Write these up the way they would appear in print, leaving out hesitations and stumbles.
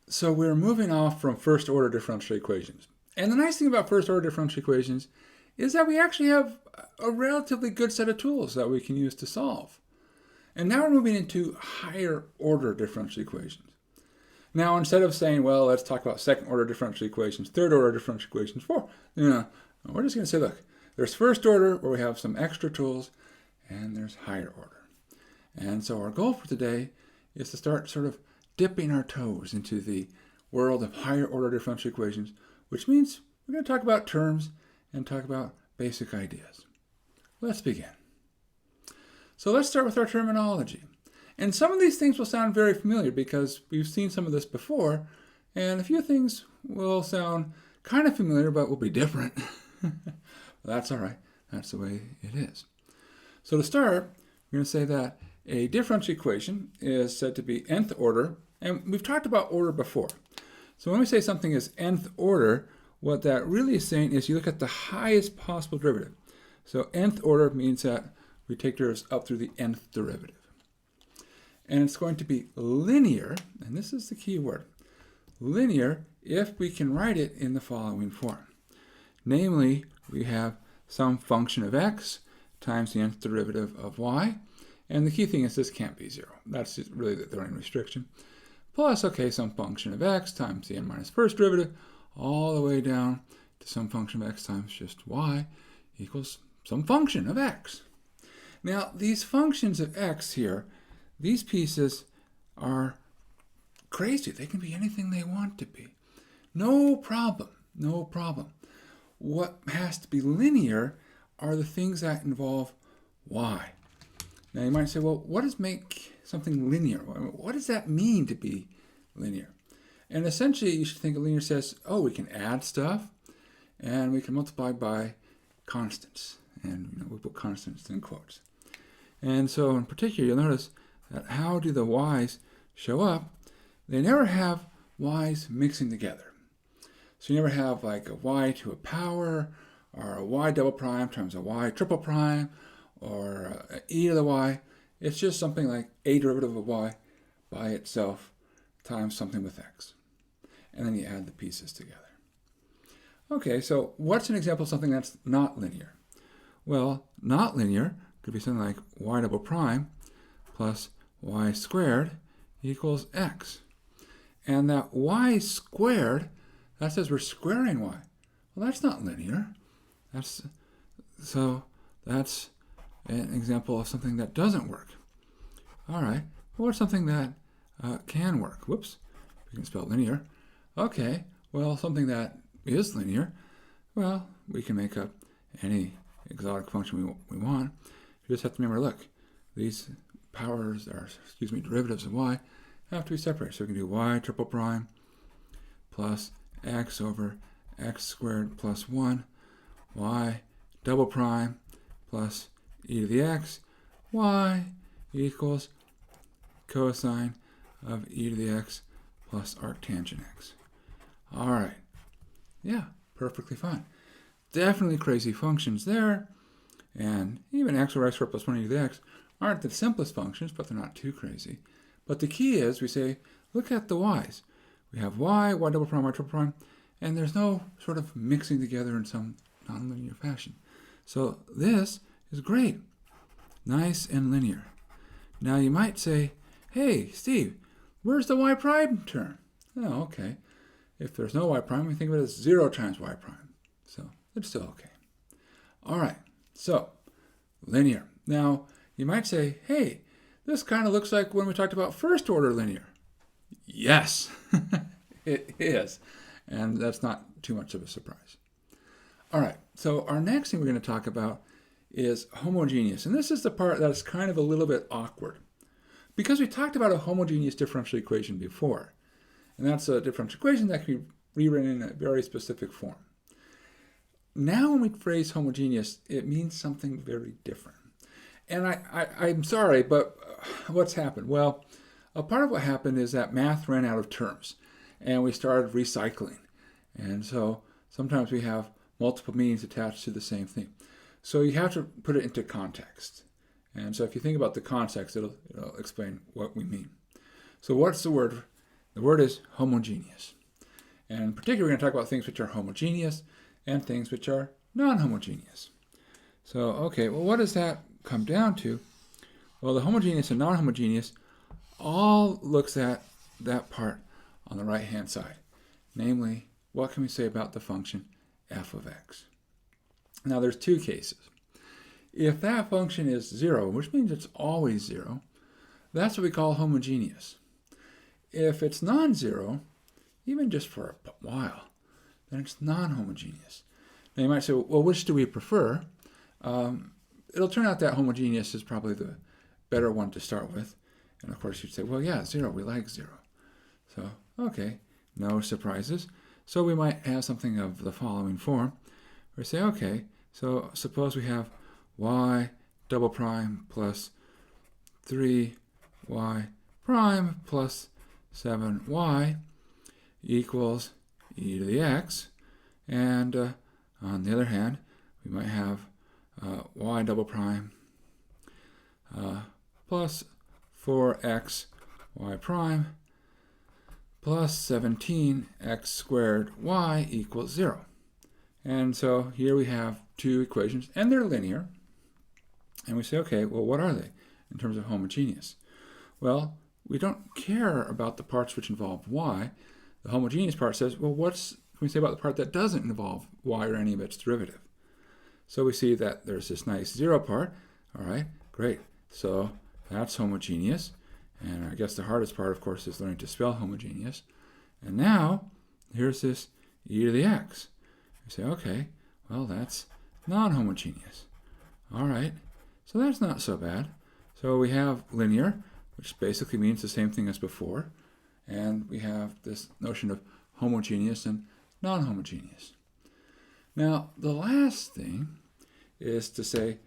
So we're moving off from first order differential equations. And the nice thing about first order differential equations is that we actually have a relatively good set of tools that we can use to solve. And now we're moving into higher order differential equations. Now, instead of saying, well, let's talk about second order differential equations, third order differential equations, we're just going to say, look, there's first order where we have some extra tools, and there's higher order. And so our goal for today is to start sort of dipping our toes into the world of higher order differential equations, which means we're going to talk about terms and talk about basic ideas. Let's begin. So let's start with our terminology. And some of these things will sound very familiar because we've seen some of this before, and a few things will sound kind of familiar but will be different. That's all right. That's the way it is. So to start, we're going to say that a differential equation is said to be nth order, and we've talked about order before. So when we say something is nth order, what that really is saying is you look at the highest possible derivative. So nth order means that we take derivatives up through the nth derivative. And it's going to be linear, and this is the key word, linear if we can write it in the following form. Namely, we have some function of x times the nth derivative of y, and the key thing is this can't be 0. That's really the only restriction. Plus, okay, some function of x times the n minus first derivative, all the way down to some function of x times just y equals some function of x. Now, these functions of x here, these pieces are crazy. They can be anything they want to be. No problem, no problem. What has to be linear are the things that involve y. Now you might say, well, what does make something linear? What does that mean to be linear? And essentially you should think of linear says, oh, we can add stuff and we can multiply by constants. And we put constants in quotes. And so in particular, you'll notice that how do the y's show up? They never have y's mixing together. So you never have like a y to a power, or a y double prime times a y triple prime, or an e to the y. It's just something like a derivative of y by itself times something with x. And then you add the pieces together. Okay, so what's an example of something that's not linear? Well, not linear could be something like y double prime plus y squared equals x. And that y squared, that says we're squaring y. Well, that's not linear. That's an example of something that doesn't work. All right, well, what's something that can work? Whoops, we can spell linear. Okay, well, something that is linear, well, we can make up any exotic function we want. You just have to remember, look, these powers, or derivatives of y have to be separated. So we can do y triple prime plus x over x squared plus 1, y double prime plus e to the x, y equals cosine of e to the x plus arctangent x. All right. Yeah, perfectly fine. Definitely crazy functions there. And even x over x squared plus 1 e to the x aren't the simplest functions, but they're not too crazy. But the key is we say, look at the y's. We have y double prime, y triple prime, and there's no sort of mixing together in some nonlinear fashion. So this is great. Nice and linear. Now you might say, hey, Steve, where's the y prime term? Oh, okay. If there's no y prime, we think of it as 0 times y prime. So it's still okay. All right, so linear. Now you might say, hey, this kind of looks like when we talked about first order linear. Yes, it is. And that's not too much of a surprise. All right, so our next thing we're going to talk about is homogeneous. And this is the part that's kind of a little bit awkward. Because we talked about a homogeneous differential equation before. And that's a differential equation that can be rewritten in a very specific form. Now when we phrase homogeneous, it means something very different. And I'm sorry, but what's happened? Well, a part of what happened is that math ran out of terms. And we started recycling. And so sometimes we have multiple meanings attached to the same thing. So you have to put it into context. And so if you think about the context, it'll explain what we mean. So what's the word The word is homogeneous. And in particular, we're going to talk about things which are homogeneous and things which are non-homogeneous. So, okay, well, what does that come down to? Well, the homogeneous and non-homogeneous all looks at that part on the right-hand side. Namely, what can we say about the function f of x? Now, there's two cases. If that function is 0, which means it's always 0, that's what we call homogeneous. If it's non-zero, even just for a while, then it's non-homogeneous. Now you might say, well, which do we prefer? It'll turn out that homogeneous is probably the better one to start with. And of course you'd say, well, yeah, 0, we like 0. So, okay, no surprises. So we might have something of the following form. We say, okay, so suppose we have y double prime plus 3y prime plus 7y equals e to the x. And on the other hand, we might have y double prime plus 4x y prime plus 17x squared y equals 0. And so here we have two equations, and they're linear. And we say, okay, well, what are they in terms of homogeneous? Well, we don't care about the parts which involve y. The homogeneous part says, well, what can we say about the part that doesn't involve y or any of its derivative? So we see that there's this nice 0 part. All right, great. So that's homogeneous. And I guess the hardest part, of course, is learning to spell homogeneous. And now, here's this e to the x. We say, okay, well, that's non-homogeneous. All right, so that's not so bad. So we have linear, which basically means the same thing as before. And we have this notion of homogeneous and non-homogeneous. Now, the last thing is to say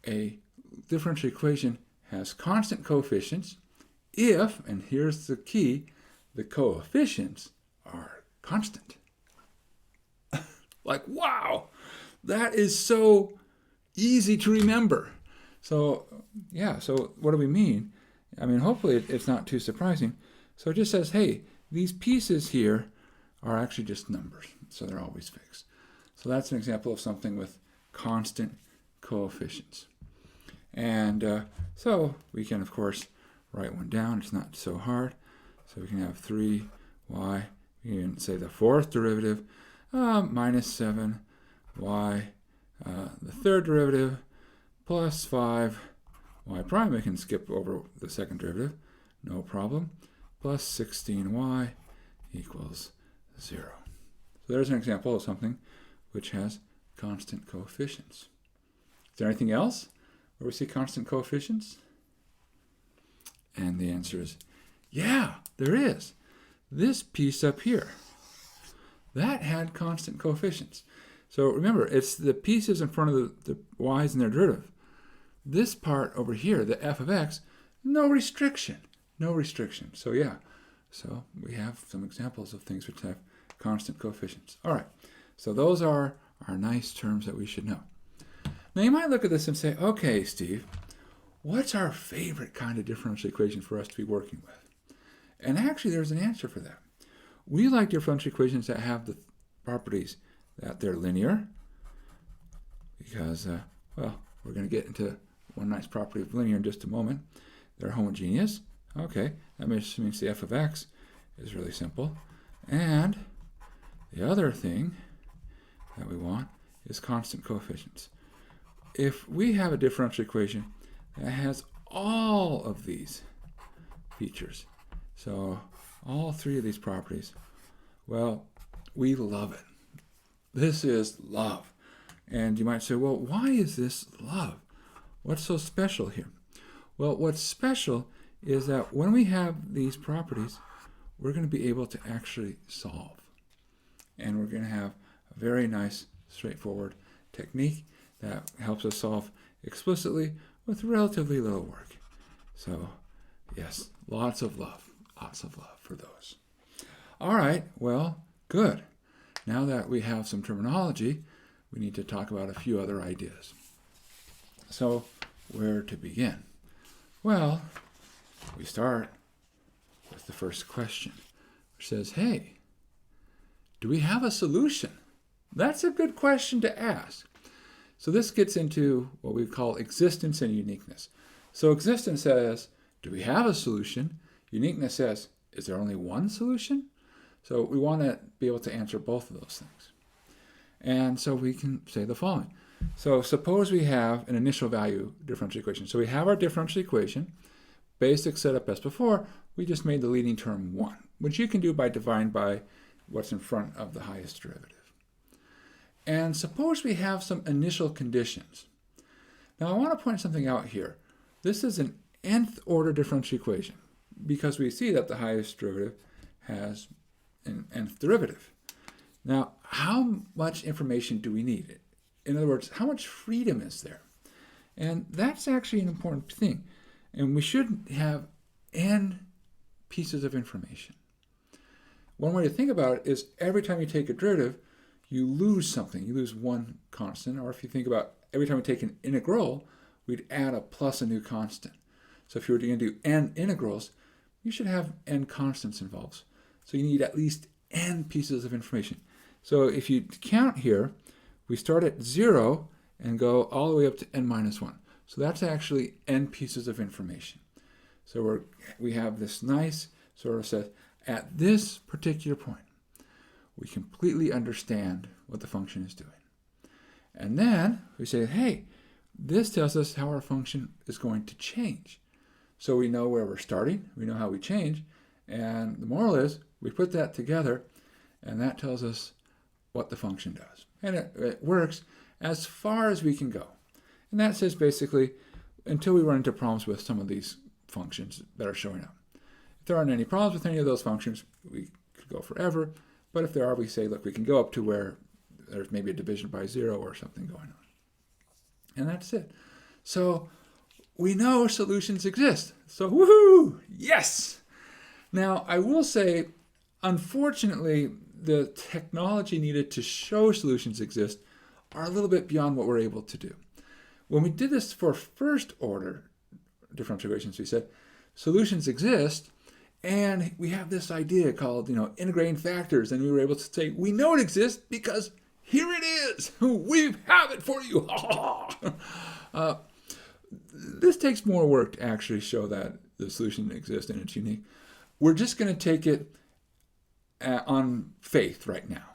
a differential equation has constant coefficients if, and here's the key, the coefficients are constant. Like, wow, that is so easy to remember. So, yeah, so what do we mean? I mean, hopefully it's not too surprising. So it just says, hey, these pieces here are actually just numbers, so they're always fixed. So that's an example of something with constant coefficients. And so we can, of course, write one down. It's not so hard. So we can have 3y, we can say the fourth derivative, minus 7y, the third derivative, plus 5y prime. We can skip over the second derivative, no problem, plus 16y equals 0. So there's an example of something which has constant coefficients. Is there anything else where we see constant coefficients? And the answer is, yeah, there is. This piece up here, that had constant coefficients. So remember, it's the pieces in front of the y's and their derivative. This part over here, the f of x, no restriction. No restriction. So yeah, so we have some examples of things which have constant coefficients. All right, so those are our nice terms that we should know. Now you might look at this and say, okay, Steve, what's our favorite kind of differential equation for us to be working with? And actually there's an answer for that. We like differential equations that have the properties that they're linear, because, well, we're going to get into one nice property of linear in just a moment. They're homogeneous. Okay, that means the f of x is really simple. And the other thing that we want is constant coefficients. If we have a differential equation that has all of these features, so all three of these properties, well, we love it. This is love. And you might say, well, why is this love? What's so special here? Well, what's special is that when we have these properties, we're going to be able to actually solve. And we're going to have a very nice, straightforward technique that helps us solve explicitly with relatively little work. So, yes, lots of love for those. All right, well, good. Now that we have some terminology, we need to talk about a few other ideas. So, where to begin? Well, we start with the first question, which says, hey, do we have a solution? That's a good question to ask. So this gets into what we call existence and uniqueness. So existence says, do we have a solution? Uniqueness says, is there only one solution? So we want to be able to answer both of those things. And so we can say the following. So suppose we have an initial value differential equation. So we have our differential equation, basic setup as before. We just made the leading term 1, which you can do by dividing by what's in front of the highest derivative. And suppose we have some initial conditions. Now I want to point something out here. This is an nth order differential equation because we see that the highest derivative has an nth derivative. Now, how much information do we need? In other words, how much freedom is there? And that's actually an important thing. And we should have n pieces of information. One way to think about it is every time you take a derivative, you lose something. You lose one constant. Or if you think about every time we take an integral, we'd add a plus a new constant. So if you were going to do n integrals, you should have n constants involved. So you need at least n pieces of information. So if you count here, we start at 0 and go all the way up to n minus 1. So that's actually n pieces of information. So we have this nice sort of set. At this particular point, we completely understand what the function is doing. And then we say, hey, this tells us how our function is going to change. So we know where we're starting, we know how we change, and the moral is we put that together, and that tells us what the function does. And it works as far as we can go. And that says basically until we run into problems with some of these functions that are showing up. If there aren't any problems with any of those functions, we could go forever. But if there are, we say, look, we can go up to where there's maybe a division by 0 or something going on. And that's it. So we know solutions exist. So woohoo! Yes! Now, I will say, unfortunately, the technology needed to show solutions exist are a little bit beyond what we're able to do. When we did this for first order differential equations, we said solutions exist, and we have this idea called, integrating factors, and we were able to say, we know it exists because here it is. We have it for you. This takes more work to actually show that the solution exists and it's unique. We're just going to take it on faith right now.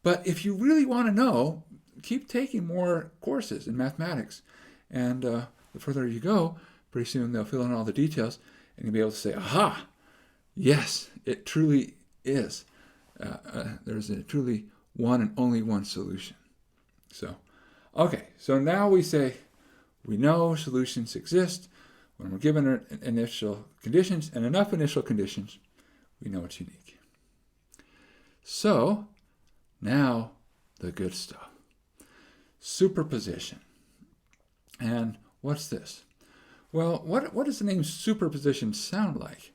But if you really want to know, keep taking more courses in mathematics. And the further you go, pretty soon they'll fill in all the details and you'll be able to say, aha, yes, it truly is. There's a truly one and only one solution. So now we say we know solutions exist when we're given initial conditions, and enough initial conditions, we know it's unique. So now the good stuff. Superposition. And what's this? Well, what does the name superposition sound like?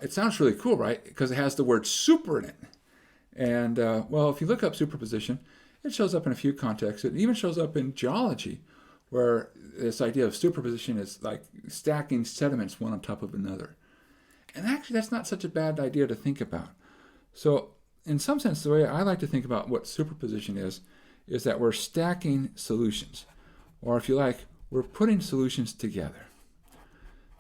It sounds really cool, right? Because it has the word super in it. And, if you look up superposition, it shows up in a few contexts. It even shows up in geology, where this idea of superposition is like stacking sediments one on top of another. And actually, that's not such a bad idea to think about. So, in some sense, the way I like to think about what superposition is that we're stacking solutions. Or if you like, we're putting solutions together.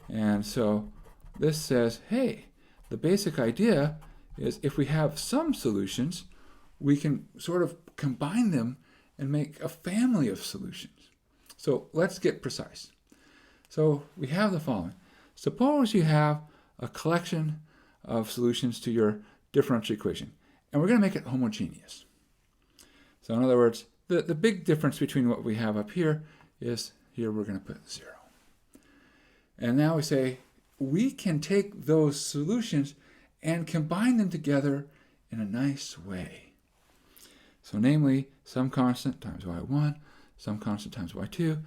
And so this says, hey, the basic idea is if we have some solutions, we can sort of combine them and make a family of solutions. So let's get precise. So we have the following. Suppose you have a collection of solutions to your differential equation, and we're going to make it homogeneous. So in other words, the big difference between what we have up here is here we're going to put 0. And now we say we can take those solutions and combine them together in a nice way. So namely, some constant times y1, some constant times y2,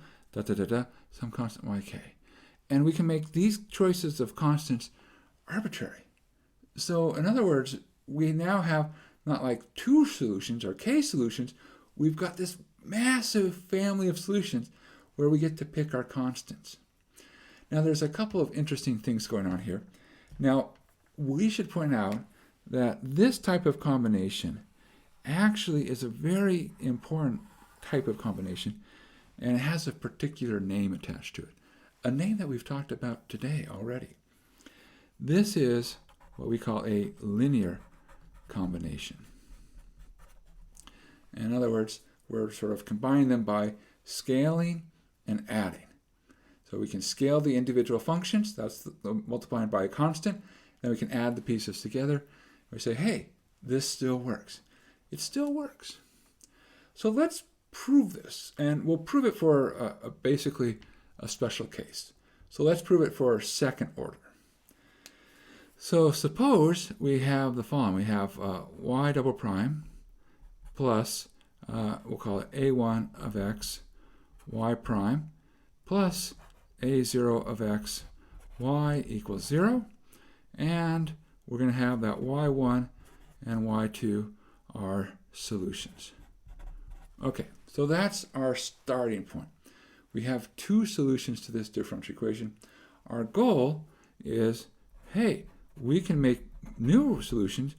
some constant yk. And we can make these choices of constants arbitrary. So in other words, we now have not like 2 solutions or k solutions. We've got this massive family of solutions where we get to pick our constants. Now there's a couple of interesting things going on here. Now, we should point out that this type of combination actually is a very important type of combination, and it has a particular name attached to it, a name that we've talked about today already. This is what we call a linear combination. In other words, we're sort of combining them by scaling and adding. So we can scale the individual functions, that's multiplying by a constant, then we can add the pieces together. We say, hey, this still works. It still works. So let's prove this, and we'll prove it for basically a special case. So let's prove it for second order. So suppose we have the following. We have y double prime plus, we'll call it a1 of x, y prime, plus a0 of x, y equals 0. And we're going to have that y1 and y2 are solutions. Okay, so that's our starting point. We have two solutions to this differential equation. Our goal is, hey, we can make new solutions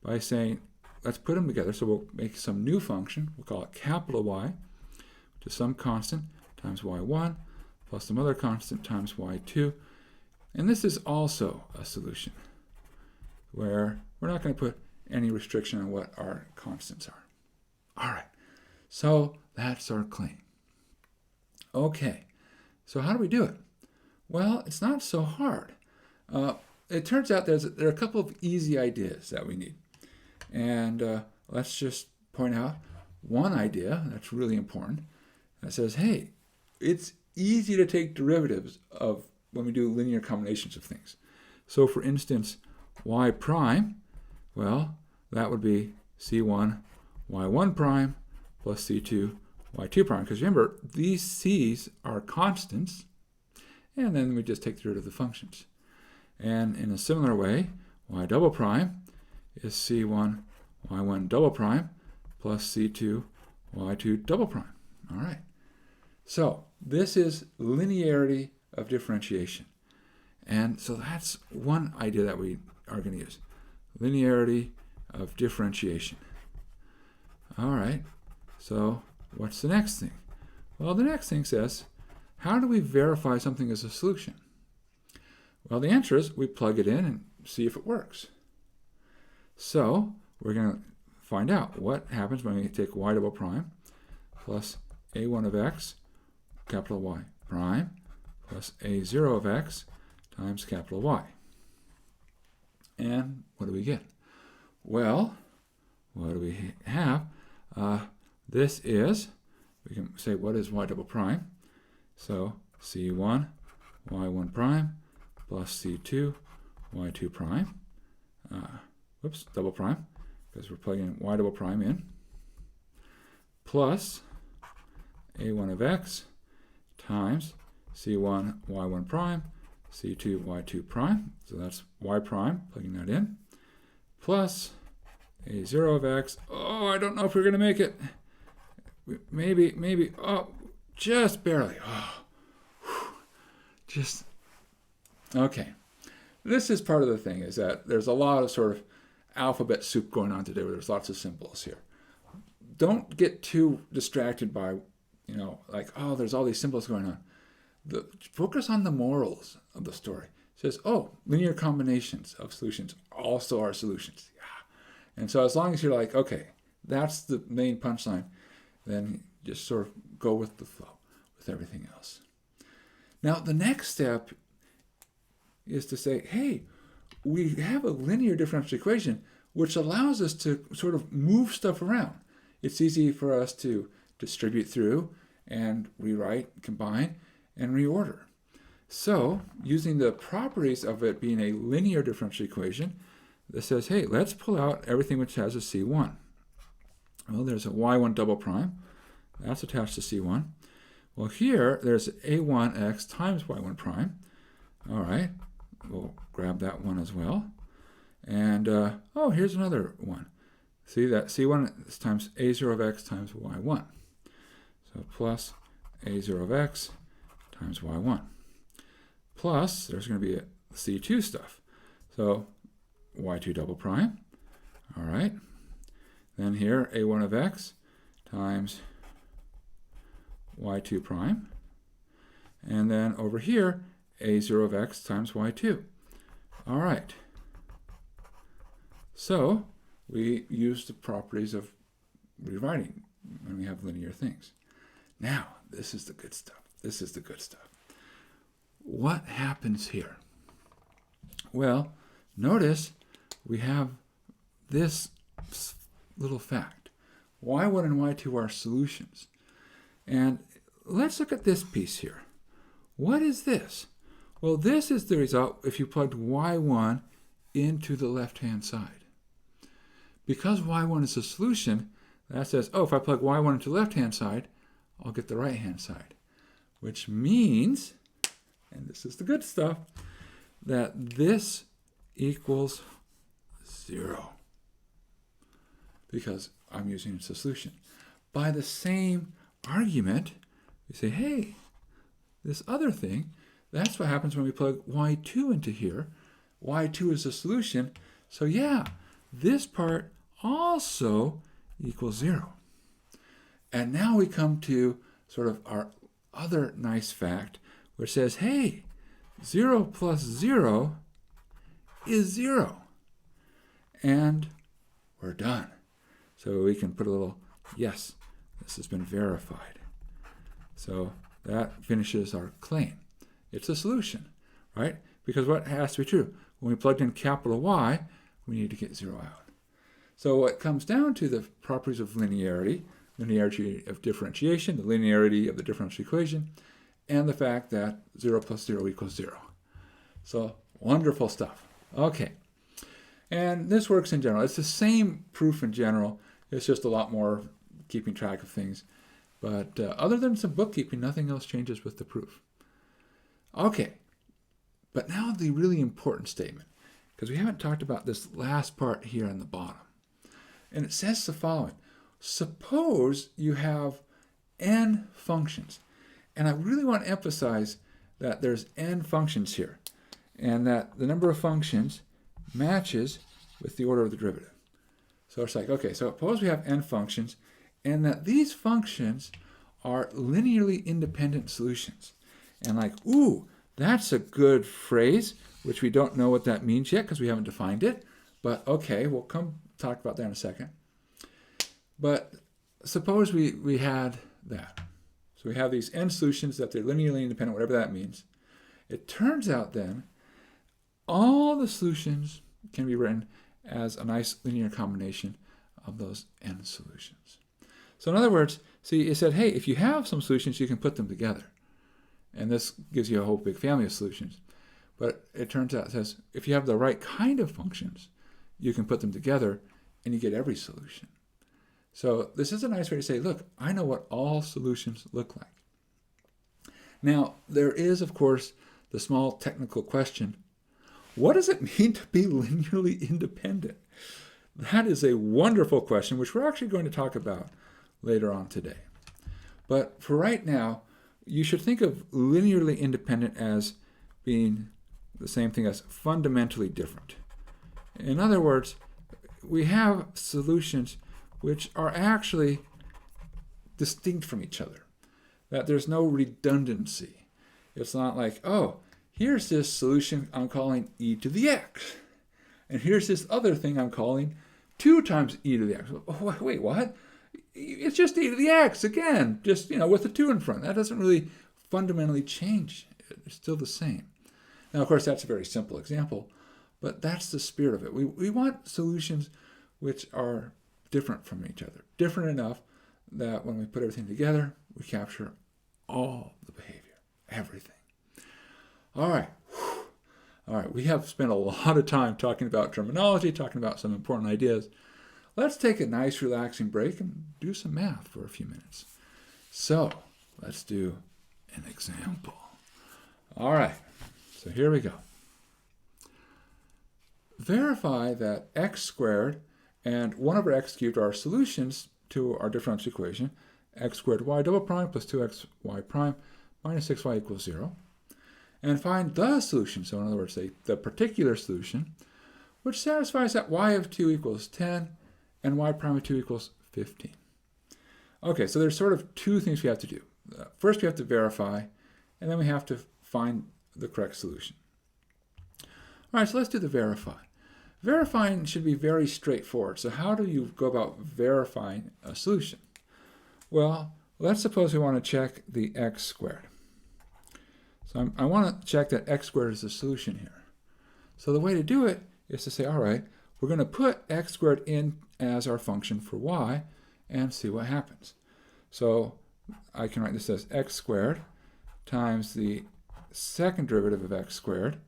by saying, let's put them together. So we'll make some new function. We'll call it capital Y, which is some constant times y1 plus some other constant times y2. And this is also a solution where we're not going to put any restriction on what our constants are. All right, so that's our claim. Okay, so how do we do it? Well, it's not so hard. It turns out there are a couple of easy ideas that we need. And let's just point out one idea that's really important that says, hey, it's easy to take derivatives of when we do linear combinations of things. So for instance, y prime, well, that would be c1 y1 prime plus c2 y2 prime. Because remember, these c's are constants, and then we just take the derivative of the functions. And in a similar way, y double prime is c1 y1 double prime plus c2 y2 double prime. All right. So this is linearity of differentiation. And so that's one idea that we are going to use. Linearity of differentiation. All right. So what's the next thing? Well, the next thing says, how do we verify something is a solution? Well, the answer is we plug it in and see if it works. So we're going to find out what happens when we take y double prime plus a1 of x, capital Y prime, plus a0 of x times capital Y. And what do we get? Well, what do we have? This is, we can say, what is y double prime? So c1 y1 prime plus c2 y2 prime. Double prime, because we're plugging y double prime in, plus a1 of x times c1 y1 prime, c2 y2 prime, so that's y prime, plugging that in, plus a0 of x. Oh, I don't know if we're going to make it. Maybe, oh, just barely. Oh, just, okay. This is part of the thing, is that there's a lot of sort of alphabet soup going on today where there's lots of symbols here. Don't get too distracted by, like, oh, there's all these symbols going on. Focus on the morals of the story. It says, oh, linear combinations of solutions also are solutions. Yeah. And so as long as you're like, okay, that's the main punchline, then just sort of go with the flow with everything else. Now, the next step is to say, hey, we have a linear differential equation which allows us to sort of move stuff around. It's easy for us to distribute through and rewrite, combine, and reorder. So, using the properties of it being a linear differential equation, this says, hey, let's pull out everything which has a C1. Well, there's a y1 double prime. That's attached to C1. Well, here, there's a1x times y1 prime. All right, we'll grab that one as well. And, oh, here's another one. See that C1 is times a0 of x times y1. So plus a0 of x times y1. Plus, there's going to be a C2 stuff. So y2 double prime. All right. Then here, a1 of x times y2 prime. And then over here, a0 of x times y2. All right. So we use the properties of rewriting when we have linear things. Now, this is the good stuff. This is the good stuff. What happens here? Well, notice we have this little fact. y1 and y2 are solutions. And let's look at this piece here. What is this? Well, this is the result if you plugged y1 into the left-hand side. Because y1 is a solution, that says, oh, if I plug y1 into the left-hand side, I'll get the right-hand side. Which means, and this is the good stuff, that this equals 0. Because I'm using it as a solution. By the same argument, we say, hey, this other thing, that's what happens when we plug y2 into here. y2 is a solution. So yeah, this part also equals 0. And now we come to sort of our other nice fact, which says, hey, 0 plus 0 is 0. And we're done. So we can put a little, yes, this has been verified. So that finishes our claim. It's a solution, right? Because what has to be true? When we plugged in capital Y, we need to get 0 out. So what comes down to the properties of linearity, linearity of differentiation, the linearity of the differential equation, and the fact that 0 plus 0 equals 0. So wonderful stuff. Okay. And this works in general. It's the same proof in general. It's just a lot more keeping track of things. But other than some bookkeeping, nothing else changes with the proof. Okay. But now the really important statement, because we haven't talked about this last part here on the bottom. And it says the following. Suppose you have n functions. And I really want to emphasize that there's n functions here. And that the number of functions matches with the order of the derivative. So it's like, okay, so suppose we have n functions, and that these functions are linearly independent solutions. And like, ooh, that's a good phrase, which we don't know what that means yet because we haven't defined it. But okay, we'll come talk about that in a second. But suppose we had that. So we have these n solutions that they're linearly independent, whatever that means. It turns out then, all the solutions can be written as a nice linear combination of those n solutions. So in other words, see, it said, hey, if you have some solutions, you can put them together. And this gives you a whole big family of solutions. But it turns out, it says, if you have the right kind of functions, you can put them together and you get every solution. So this is a nice way to say, look, I know what all solutions look like. Now, there is, of course, the small technical question, what does it mean to be linearly independent? That is a wonderful question, which we're actually going to talk about later on today. But for right now, you should think of linearly independent as being the same thing as fundamentally different. In other words, we have solutions which are actually distinct from each other, that there's no redundancy. It's not like, oh, here's this solution I'm calling e to the x, and here's this other thing I'm calling 2 times e to the x. Oh, wait, what? It's just e to the x again, just with the 2 in front. That doesn't really fundamentally change. It's still the same. Now, of course, that's a very simple example, but that's the spirit of it. We want solutions which are different from each other, different enough that when we put everything together, we capture all the behavior, everything. All right. All right, we have spent a lot of time talking about terminology, talking about some important ideas. Let's take a nice relaxing break and do some math for a few minutes. So let's do an example. All right, so here we go. Verify that x squared and 1 over x cubed are solutions to our differential equation, x squared y double prime plus 2xy prime minus 6y equals 0. And find the solution, so in other words, the particular solution, which satisfies that y of 2 equals 10 and y prime of 2 equals 15. Okay, so there's sort of two things we have to do. First, we have to verify, and then we have to find the correct solution. All right, so let's do the verify. Verifying should be very straightforward. So how do you go about verifying a solution? Well, let's suppose we want to check the x squared. So I want to check that x squared is the solution here. So the way to do it is to say, all right, we're going to put x squared in as our function for y and see what happens. So I can write this as x squared times the second derivative of x squared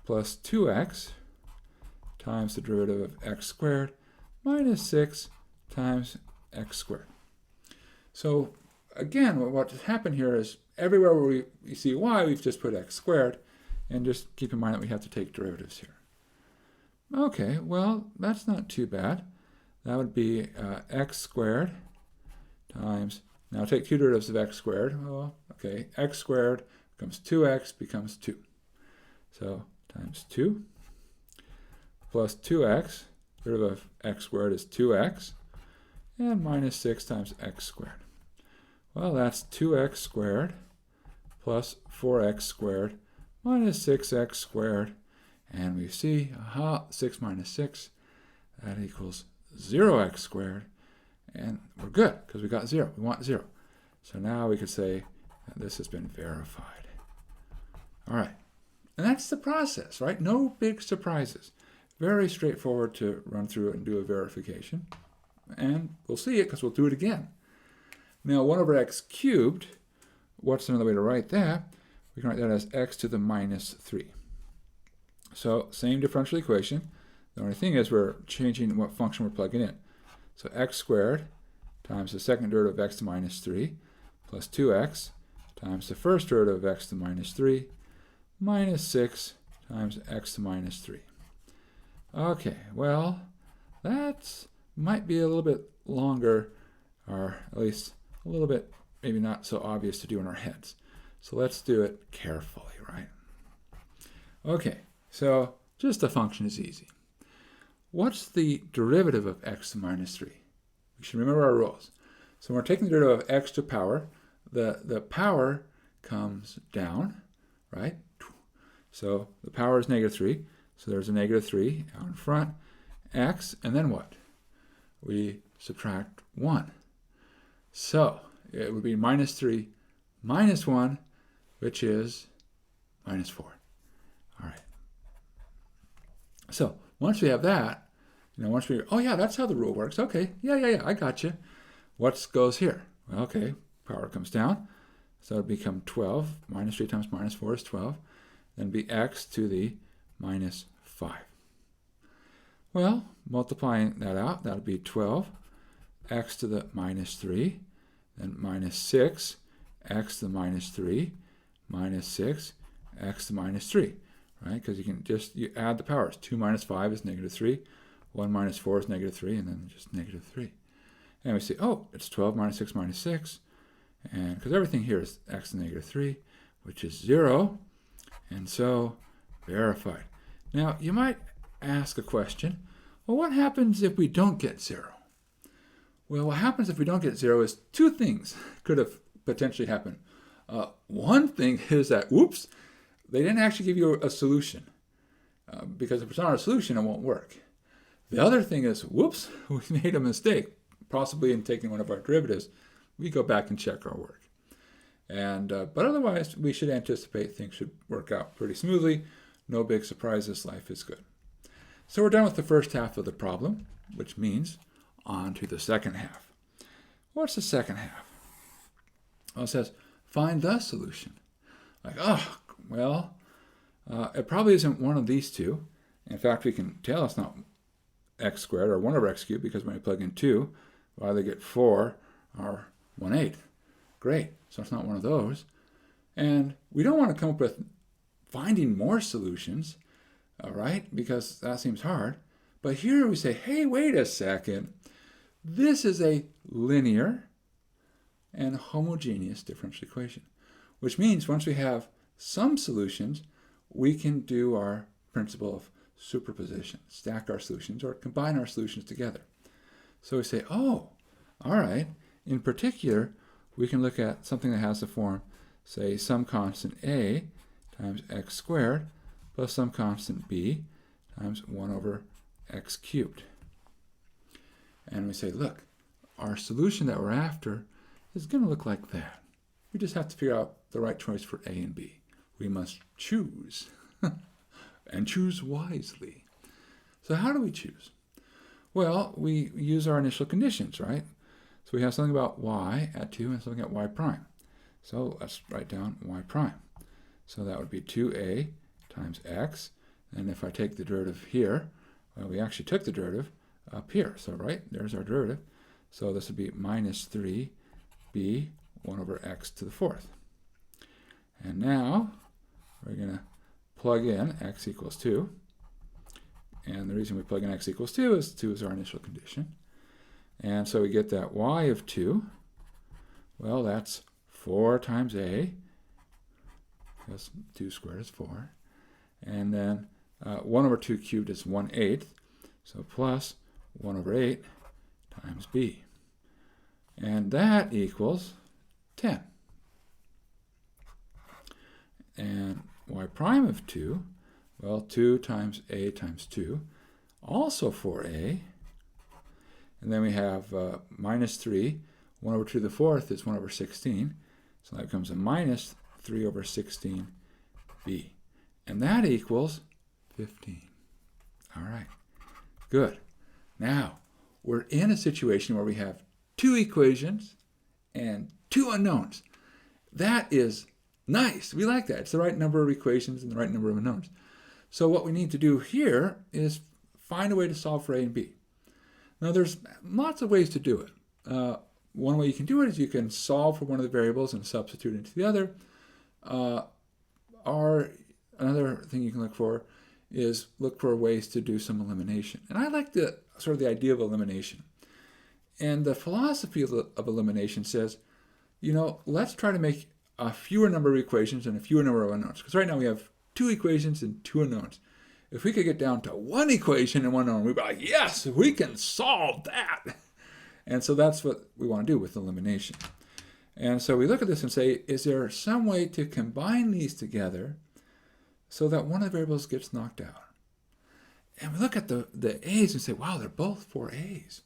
plus 2x times the derivative of x squared minus 6 times x squared. So again, what's happened here is everywhere where we see y, we've just put x squared, and just keep in mind that we have to take derivatives here. Okay, well, that's not too bad. That would be x squared times, now take two derivatives of x squared. Well, okay, x squared becomes 2x becomes 2. So times 2 plus 2x, derivative of x squared is 2x, and minus 6 times x squared. Well, that's 2x squared plus 4x squared minus 6x squared. And we see, aha, 6 minus 6, that equals 0x squared. And we're good, because we got 0. We want 0. So now we could say that this has been verified. All right. And that's the process, right? No big surprises. Very straightforward to run through it and do a verification. And we'll see it because we'll do it again. Now 1 over x cubed, what's another way to write that? We can write that as x to the minus 3. So same differential equation. The only thing is we're changing what function we're plugging in. So x squared times the second derivative of x to minus 3 plus 2x times the first derivative of x to minus 3 minus 6 times x to minus 3. Okay, well, that might be a little bit longer, or at least a little bit maybe not so obvious to do in our heads. So let's do it carefully, right? Okay, so just a function is easy. What's the derivative of x to minus 3? We should remember our rules. So when we're taking the derivative of x to power, the power comes down, right? So the power is negative 3. So there's a negative 3 out in front. X, and then what? We subtract 1. So it would be minus 3 minus 1, which is minus 4. All right. So once we have that, once we, oh yeah, that's how the rule works. Okay, yeah, I got you. What goes here? Well, okay, power comes down. So it'll become 12. Minus 3 times minus 4 is 12. Then be x to the minus 5. Well, multiplying that out, that'll be 12. X to the minus 3. Then minus 6. X to the minus 3. Minus 6. X to the minus 3. Right? Because you add the powers. 2 minus 5 is negative 3. 1 minus 4 is negative 3. And then just negative 3. And we see, oh, it's 12 minus 6 minus 6. And because everything here is x to the negative 3, which is 0. And so, verified. Now, you might ask a question, well, what happens if we don't get 0? Well, what happens if we don't get 0 is two things could have potentially happened. One thing is that, whoops, they didn't actually give you a solution. Because if it's not a solution, it won't work. The other thing is, whoops, we made a mistake, possibly in taking one of our derivatives. We go back and check our work. And but otherwise, we should anticipate things should work out pretty smoothly. No big surprises. Life is good. So we're done with the first half of the problem, which means on to the second half. What's the second half? Well, it says, find the solution. Like, oh, well, it probably isn't one of these two. In fact, we can tell it's not x squared or 1 over x cubed, because when you plug in 2, we either get 4 or 1/8. Great. So it's not one of those. And we don't want to come up with finding more solutions, all right, because that seems hard. But here we say, hey, wait a second. This is a linear and homogeneous differential equation, which means once we have some solutions, we can do our principle of superposition, stack our solutions or combine our solutions together. So we say, oh, all right, in particular, we can look at something that has the form, say, some constant a times x squared plus some constant b times 1 over x cubed. And we say, look, our solution that we're after is going to look like that. We just have to figure out the right choice for a and b. We must choose, and choose wisely. So how do we choose? Well, we use our initial conditions, right? So we have something about y at 2 and something at y prime. So let's write down y prime. So that would be 2a times x. And if I take the derivative here, well, we actually took the derivative up here. So right, there's our derivative. So this would be minus 3b 1 over x to the 4th. And now we're going to plug in x equals 2. And the reason we plug in x equals 2 is our initial condition. And so we get that y of 2. Well, that's 4 times a, because 2 squared is 4. And then 1 over 2 cubed is 1/8. So plus 1 over 8 times b. And that equals 10. And y prime of 2, well, 2 times a times 2, also 4a. And then we have minus 3. 1 over 2 to the 4th is 1 over 16. So that becomes a minus 3 over 16b. And that equals 15. All right, good. Now, we're in a situation where we have 2 equations and 2 unknowns. That is nice. We like that. It's the right number of equations and the right number of unknowns. So what we need to do here is find a way to solve for a and b. Now, there's lots of ways to do it. One way you can do it is you can solve for one of the variables and substitute into the other. Or another thing you can look for is look for ways to do some elimination. And I like the sort of the idea of elimination. And the philosophy of elimination says, you know, let's try to make a fewer number of equations and a fewer number of unknowns. Because right now we have 2 equations and 2 unknowns. If we could get down to 1 equation and 1 unknown, we'd be like, yes, we can solve that. And so that's what we want to do with elimination. And so we look at this and say, is there some way to combine these together so that one of the variables gets knocked out? And we look at the a's and say, wow, they're both 4a's.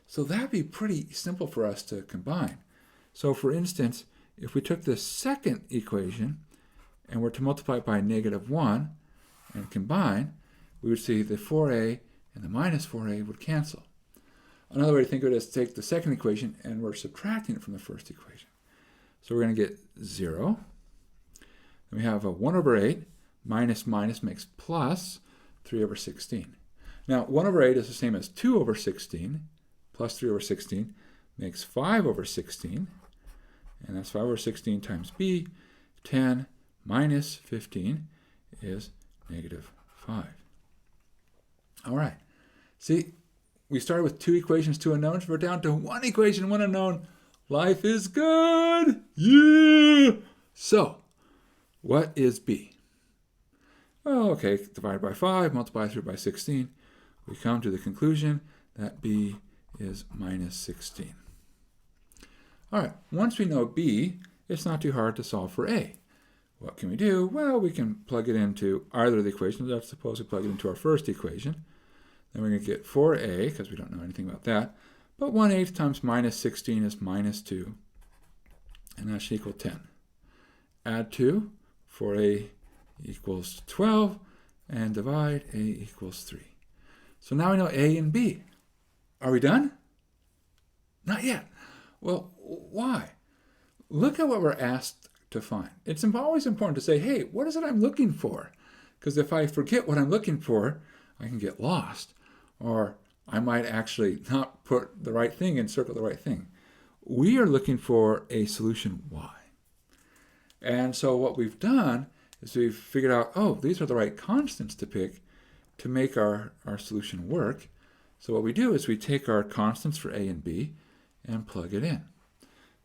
So that'd be pretty simple for us to combine. So for instance, if we took the second equation and were to multiply it by -1 and combine, we would see the 4a and the minus 4a would cancel. Another way to think of it is take the second equation and we're subtracting it from the first equation. So we're going to get 0. Then we have a 1 over 8 minus minus makes plus 3 over 16. Now 1 over 8 is the same as 2 over 16 plus 3 over 16 makes 5 over 16. And that's 5 over 16 times b. 10 minus 15 is -5. All right. See, we started with 2 equations, 2 unknowns. We're down to 1 equation, 1 unknown. Life is good. Yeah. So, what is b? Well, okay, divided by 5, multiply through by 16. We come to the conclusion that b is -16. All right, once we know b, it's not too hard to solve for a. What can we do? Well, we can plug it into either of the equations. Let's suppose we plug it into our first equation. Then we're going to get 4a, because we don't know anything about that. But 1/8 times -16 is -2, and that should equal 10. Add 2, 4a equals 12, and divide a equals 3. So now we know a and b. Are we done? Not yet. Well, why? Look at what we're asked to find. It's always important to say, hey, what is it I'm looking for? Because if I forget what I'm looking for, I can get lost. Or I might actually not put the right thing and circle the right thing. We are looking for a solution y. And so what we've done is we've figured out, oh, these are the right constants to pick to make our solution work. So what we do is we take our constants for a and b and plug it in.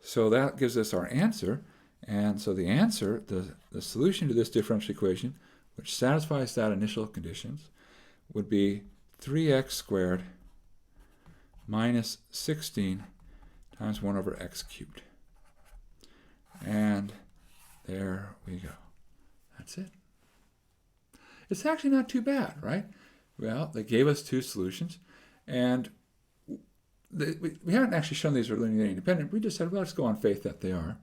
So that gives us our answer. And so the answer, the solution to this differential equation, which satisfies that initial conditions, would be 3x squared minus 16 times 1 over x cubed. And there we go. That's it. It's actually not too bad, right? Well, they gave us two solutions, and we haven't actually shown these are linearly independent. We just said, well, let's go on faith that they are.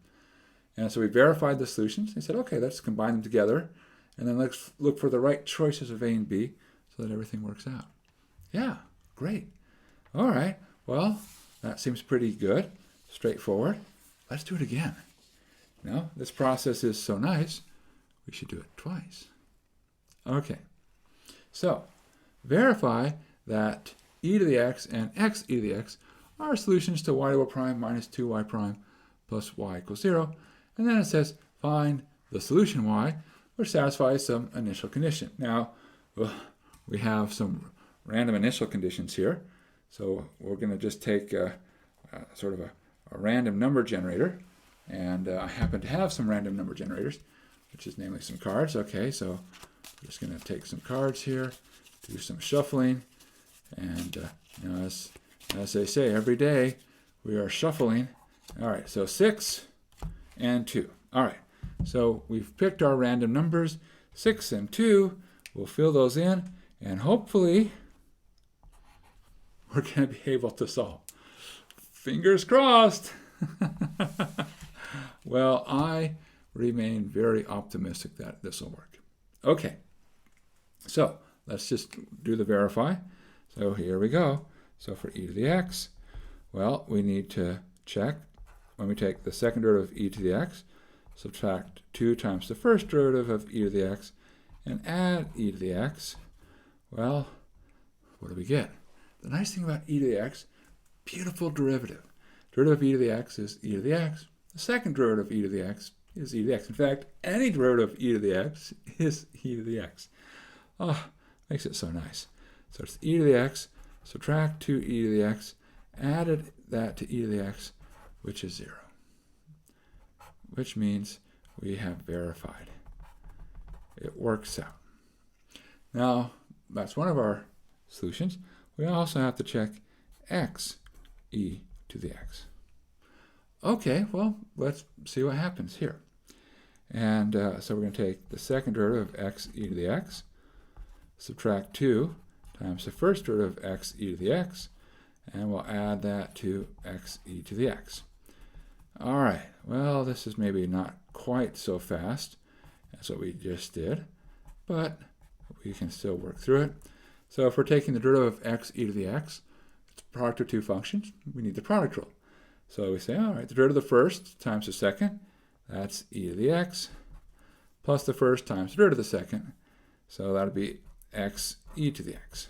And so we verified the solutions. They said, okay, let's combine them together, and then let's look for the right choices of A and B so that everything works out. Yeah, great. All right, well, that seems pretty good, straightforward. Let's do it again. Now, this process is so nice, we should do it twice. Okay, so verify that e to the x and x e to the x are solutions to y double prime minus 2y prime plus y equals 0. And then it says find the solution y, which satisfies some initial condition. Now, we have some random initial conditions here. So we're going to just take sort of a random number generator. And I happen to have some random number generators, which is namely some cards. Okay, so I'm just going to take some cards here, do some shuffling. And you know, as they say, every day we are shuffling. All right, so 6 and 2. All right, so we've picked our random numbers, 6 and 2. We'll fill those in, and hopefully we're going to be able to solve. Fingers crossed. Well, I remain very optimistic that this will work. Okay, so let's just do the verify. So here we go. So for e to the x, well, we need to check when we take the second derivative of e to the x, subtract 2 times the first derivative of e to the x, and add e to the x. Well, what do we get? The nice thing about e to the x, beautiful derivative. Derivative of e to the x is e to the x. The second derivative of e to the x is e to the x. In fact, any derivative of e to the x is e to the x. Oh, makes it so nice. So it's e to the x, subtract 2e to the x, added that to e to the x, which is 0. Which means we have verified. It works out. Now, that's one of our solutions. We also have to check x e to the x. Okay, well, let's see what happens here. And so we're going to take the second derivative of x e to the x, subtract 2 times the first derivative of x e to the x, and we'll add that to x e to the x. All right, well, this is maybe not quite so fast as what we just did, but we can still work through it. So if we're taking the derivative of x e to the x, it's a product of two functions, we need the product rule. So we say, all right, the derivative of the first times the second, that's e to the x, plus the first times the derivative of the second, so that'll be x e to the x.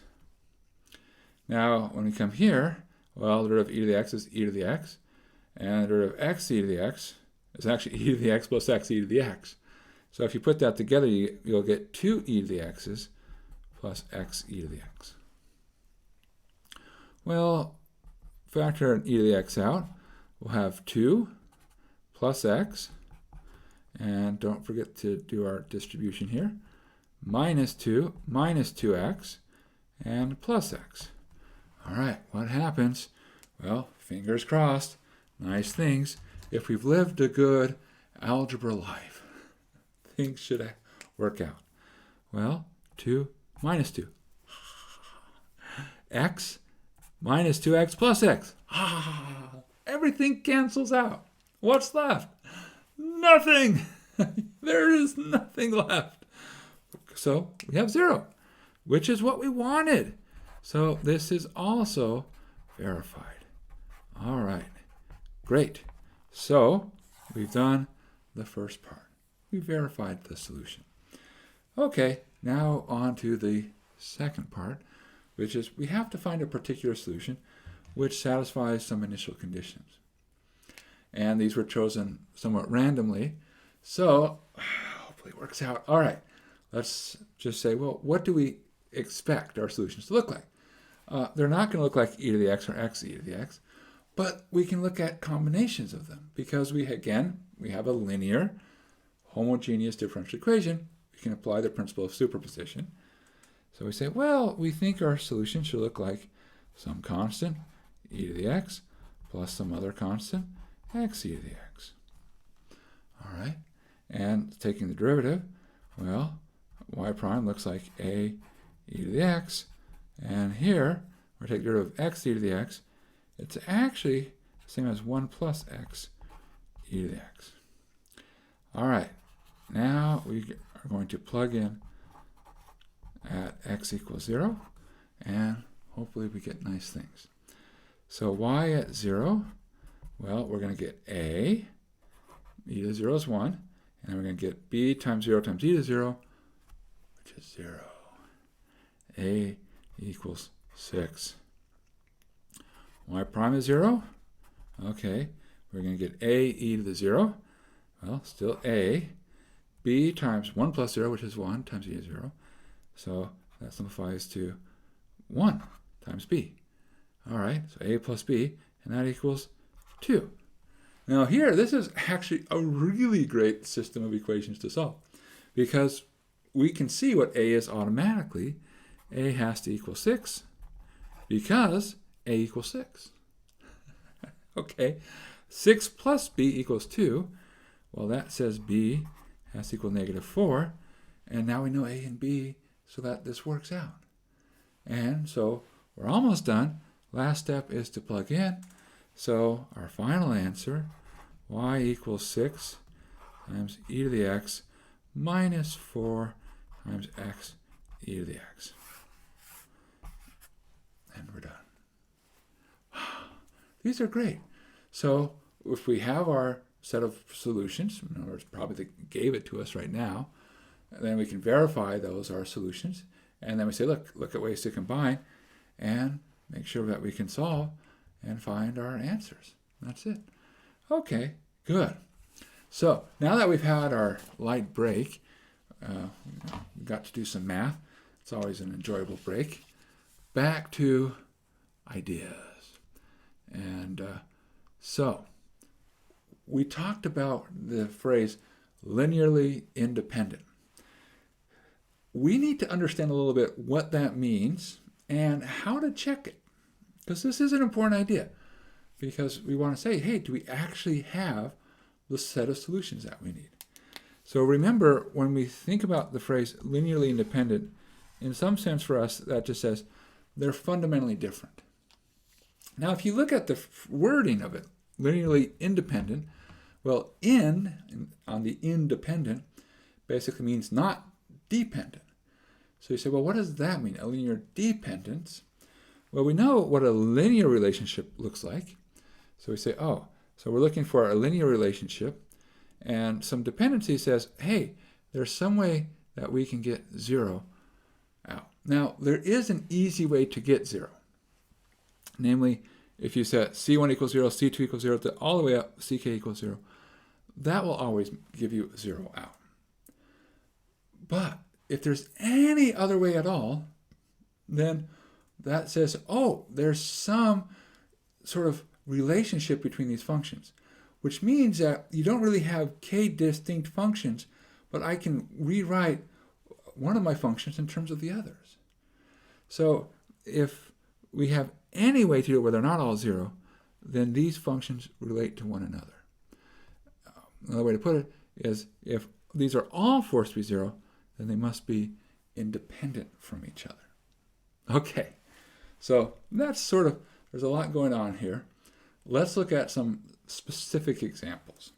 Now, when we come here, well, the derivative of e to the x is e to the x, and the derivative of x e to the x is actually e to the x plus x e to the x. So if you put that together, you'll get 2 e to the x's plus x e to the x. Well, factor an e to the x out. We'll have 2 plus x, and don't forget to do our distribution here, minus 2 minus 2x, and plus x. All right, what happens? Well, fingers crossed, nice things. If we've lived a good algebra life, things should work out. Well, 2 minus 2. X minus 2x plus x. Everything cancels out. What's left? Nothing. There is nothing left. So we have 0, which is what we wanted. So this is also verified. All right, great. So we've done the first part. We verified the solution. Okay, now on to the second part, which is we have to find a particular solution which satisfies some initial conditions. And these were chosen somewhat randomly. So hopefully it works out. All right, let's just say, well, what do we expect our solutions to look like? They're not going to look like e to the x or x e to the x, but we can look at combinations of them because we have a linear, homogeneous differential equation. We can apply the principle of superposition. So we say, well, we think our solution should look like some constant, e to the x, plus some other constant, x e to the x. All right, and taking the derivative, well, y prime looks like a e to the x, and here, we're taking the derivative of x e to the x, it's actually the same as 1 plus x e to the x. All right, now we are going to plug in at x equals 0, and hopefully we get nice things. So y at 0, well, we're going to get a, e to 0 is 1, and then we're going to get b times 0 times e to 0, which is 0. A equals 6. Y prime is 0. Okay, we're going to get a e to the 0. Well, still a. B times 1 plus 0, which is 1, times e to 0. So that simplifies to 1 times b. All right, so a plus b, and that equals 2. Now here, this is actually a really great system of equations to solve, because we can see what a is automatically. A has to equal 6, because a equals 6. Okay, 6 plus b equals 2. Well, that says b has to equal negative 4, and now we know a and b, so that this works out. And so we're almost done. Last step is to plug in. So our final answer, y equals 6 times e to the x minus 4 times x e to the x. And we're done. These are great. So if we have our set of solutions, in other words, probably they gave it to us right now, then we can verify those are solutions. And then we say, look at ways to combine and make sure that we can solve and find our answers. That's it. Okay, good. So now that we've had our light break, we got to do some math. It's always an enjoyable break. Back to ideas. And so we talked about the phrase linearly independent. We need to understand a little bit what that means and how to check it. Because this is an important idea. Because we want to say, hey, do we actually have the set of solutions that we need? So remember, when we think about the phrase linearly independent, in some sense for us, that just says they're fundamentally different. Now, if you look at the wording of it, linearly independent, well, on the independent basically means not dependent. So you say, well, what does that mean, a linear dependence? Well, we know what a linear relationship looks like. So we say, oh, so we're looking for a linear relationship, and some dependency says, hey, there's some way that we can get 0 out. Now, there is an easy way to get 0. Namely, if you set C1 equals 0, C2 equals 0, all the way up, CK equals 0, that will always give you 0 out. But if there's any other way at all, then that says, oh, there's some sort of relationship between these functions, which means that you don't really have k distinct functions, but I can rewrite one of my functions in terms of the others. So if we have any way to do it where they're not all 0, then these functions relate to one another. Another way to put it is, if these are all forced to be 0, then they must be independent from each other. Okay, so that's sort of, there's a lot going on here. Let's look at some specific examples.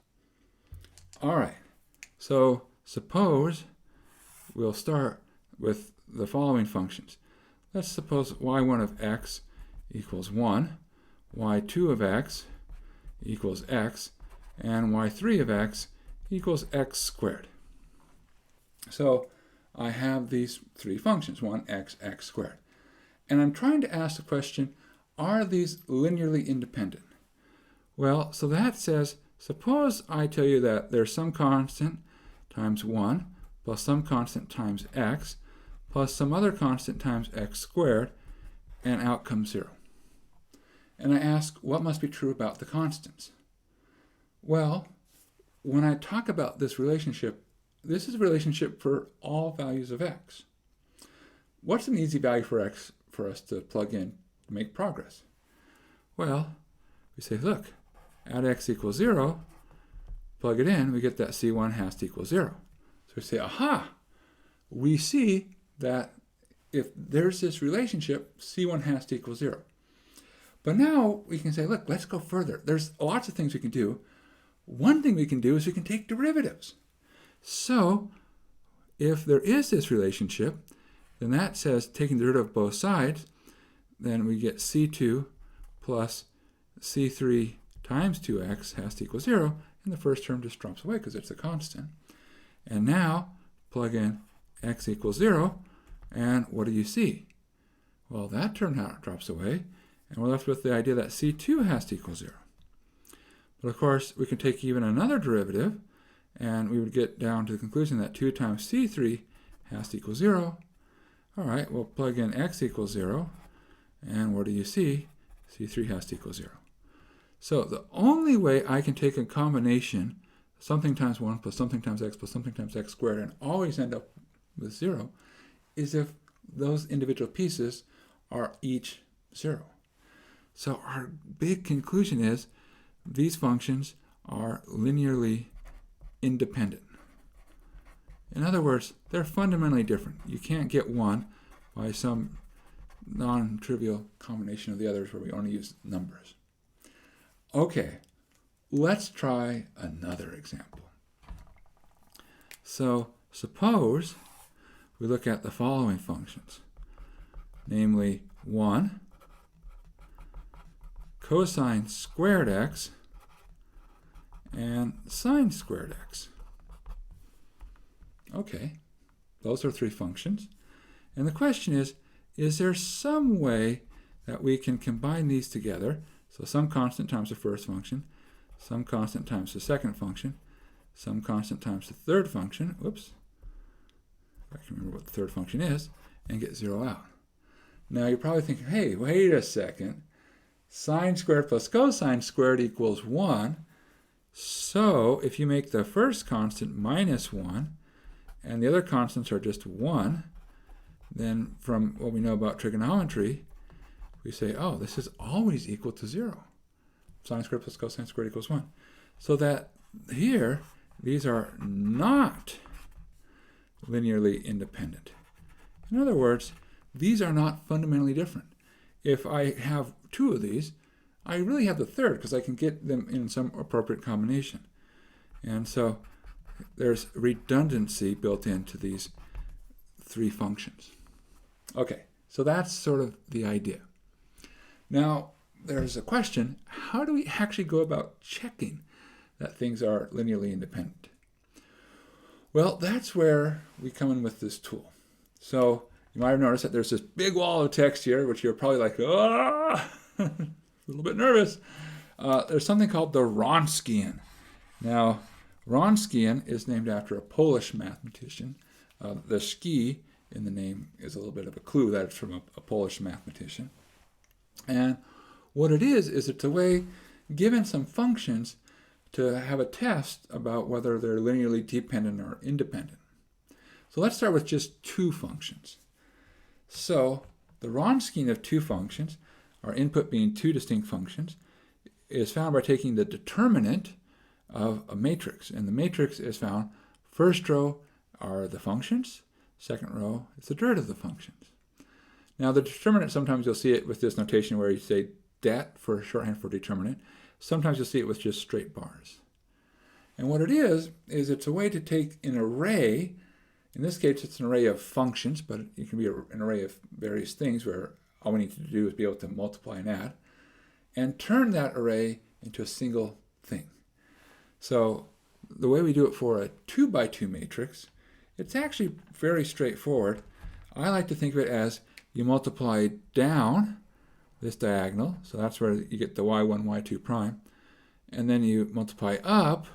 All right, so suppose we'll start with the following functions. Let's suppose y1 of x equals 1, y2 of x equals x, and y3 of x equals x squared. So I have these three functions, 1x, x squared. And I'm trying to ask the question, are these linearly independent? Well, so that says, suppose I tell you that there's some constant times 1 plus some constant times x plus some other constant times x squared, and out comes 0. And I ask, what must be true about the constants? Well, when I talk about this relationship, this is a relationship for all values of x. what's an easy value for x for us to plug in to make progress? Well, we say, look, at x equals 0, plug it in, we get that c1 has to equal 0. So we say, aha, we see that if there's this relationship, c1 has to equal 0. But now we can say, look, let's go further. There's lots of things we can do. One thing we can do is we can take derivatives. So if there is this relationship, then that says taking the derivative of both sides, then we get c2 plus c3 times 2x has to equal 0, and the first term just drops away because it's a constant. And now plug in x equals 0, and what do you see? Well, that term now drops away, and we're left with the idea that c2 has to equal 0. But of course, we can take even another derivative, and we would get down to the conclusion that 2 times c3 has to equal 0. All right, we'll plug in x equals 0, and what do you see? c3 has to equal 0. So the only way I can take a combination, something times 1 plus something times x plus something times x squared, and always end up with 0, is if those individual pieces are each 0. So our big conclusion is these functions are linearly independent. In other words, they're fundamentally different. You can't get one by some non-trivial combination of the others where we only use numbers. Okay, let's try another example. So suppose we look at the following functions, namely 1 cosine squared x and sine squared x. Okay, those are three functions. And the question is there some way that we can combine these together? So some constant times the first function, some constant times the second function, some constant times the third function, whoops, I can remember what the third function is, and get 0 out. Now you're probably thinking, hey, wait a second, sine squared plus cosine squared equals 1. So if you make the first constant minus 1, and the other constants are just 1, then from what we know about trigonometry, we say, oh, this is always equal to 0. Sine squared plus cosine squared equals 1. So that here, these are not linearly independent. In other words, these are not fundamentally different. If I have two of these, I really have the third because I can get them in some appropriate combination. And so there's redundancy built into these three functions. Okay, so that's sort of the idea. Now, there's a question, how do we actually go about checking that things are linearly independent? Well, that's where we come in with this tool. So you might have noticed that there's this big wall of text here, which you're probably like, ah, a little bit nervous. There's something called the Wronskian. Now, Wronskian is named after a Polish mathematician. The ski in the name is a little bit of a clue that it's from a Polish mathematician. And what it is it's a way, given some functions, to have a test about whether they're linearly dependent or independent. So let's start with just two functions. So the Wronskian of two functions, our input being two distinct functions, is found by taking the determinant of a matrix. And the matrix is found, first row are the functions, second row is the derivative of the functions. Now the determinant, sometimes you'll see it with this notation where you say det for shorthand for determinant. Sometimes you'll see it with just straight bars. And what it is it's a way to take an array, in this case it's an array of functions, but it can be an array of various things where all we need to do is be able to multiply and add, and turn that array into a single thing. So the way we do it for a 2x2 matrix, it's actually very straightforward. I like to think of it as you multiply down this diagonal, so that's where you get the y1, y2 prime, and then you multiply up,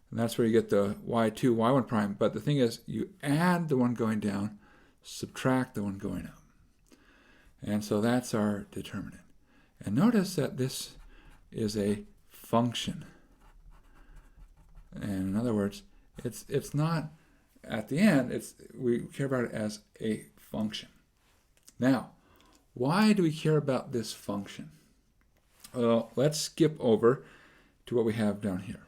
and that's where you get the y2, y1 prime. But the thing is, you add the one going down, subtract the one going up. And so that's our determinant. And notice that this is a function. And in other words, it's not at the end, we care about it as a function. Now, why do we care about this function? Well, let's skip over to what we have down here.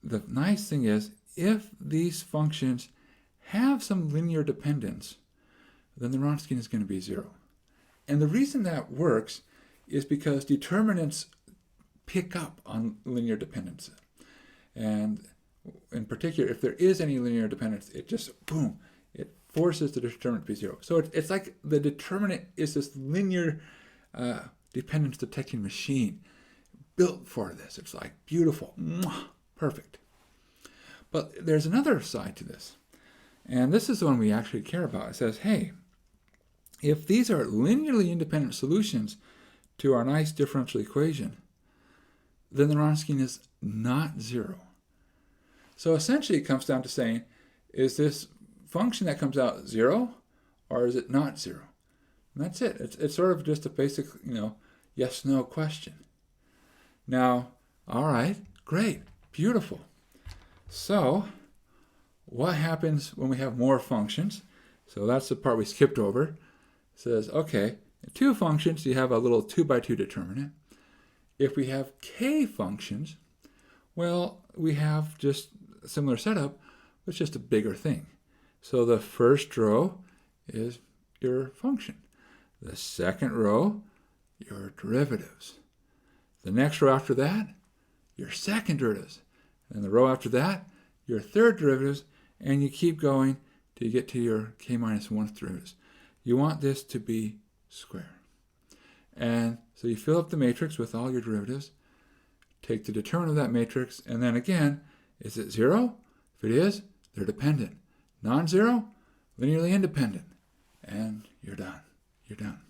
The nice thing is, if these functions have some linear dependence, then the Wronskian is going to be 0. And the reason that works is because determinants pick up on linear dependence. And in particular, if there is any linear dependence, it just, boom, it forces the determinant to be 0. So it's like the determinant is this linear dependence detecting machine built for this. It's like beautiful, perfect. But there's another side to this. And this is the one we actually care about. It says, hey, if these are linearly independent solutions to our nice differential equation, then the Wronskian is not 0. So essentially it comes down to saying, is this function that comes out 0 or is it not 0? And that's it. It's sort of just a basic, yes-no question. Now, all right, great, beautiful. So what happens when we have more functions? So that's the part we skipped over. It says, okay, in 2 functions, you have a little 2x2 determinant. If we have k functions, well, we have just a similar setup, but it's just a bigger thing. So the first row is your function. The second row, your derivatives. The next row after that, your second derivatives. And the row after that, your third derivatives, and you keep going till you get to your k minus 1th derivatives. You want this to be square. And so you fill up the matrix with all your derivatives, take the determinant of that matrix, and then again, is it 0? If it is, they're dependent. Non-zero, linearly independent. And you're done. You're done.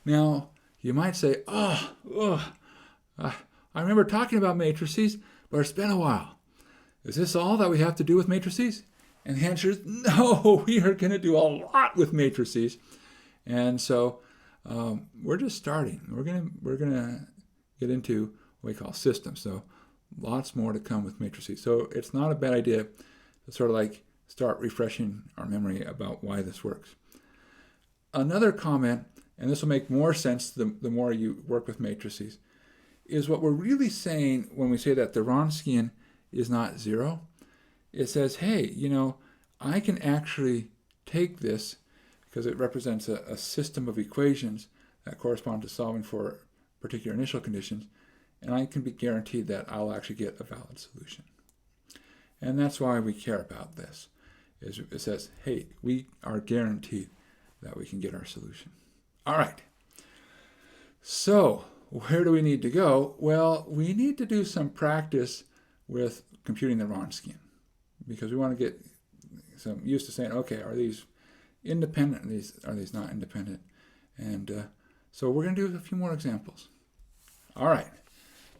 Now, you might say, I remember talking about matrices, but it's been a while. Is this all that we have to do with matrices? And the answer is no, we are going to do a lot with matrices. And so we're just starting. We're gonna get into what we call systems. So lots more to come with matrices. So it's not a bad idea to sort of like start refreshing our memory about why this works. Another comment, and this will make more sense the more you work with matrices, is what we're really saying when we say that the Wronskian is not 0. It says, hey, I can actually take this because it represents a system of equations that correspond to solving for particular initial conditions, and I can be guaranteed that I'll actually get a valid solution. And that's why we care about this. It says, hey, we are guaranteed that we can get our solution. All right. So where do we need to go? Well, we need to do some practice with computing the Wronskian because we want to get some used to saying, okay, are these independent? Are these not independent? And so we're going to do a few more examples. All right.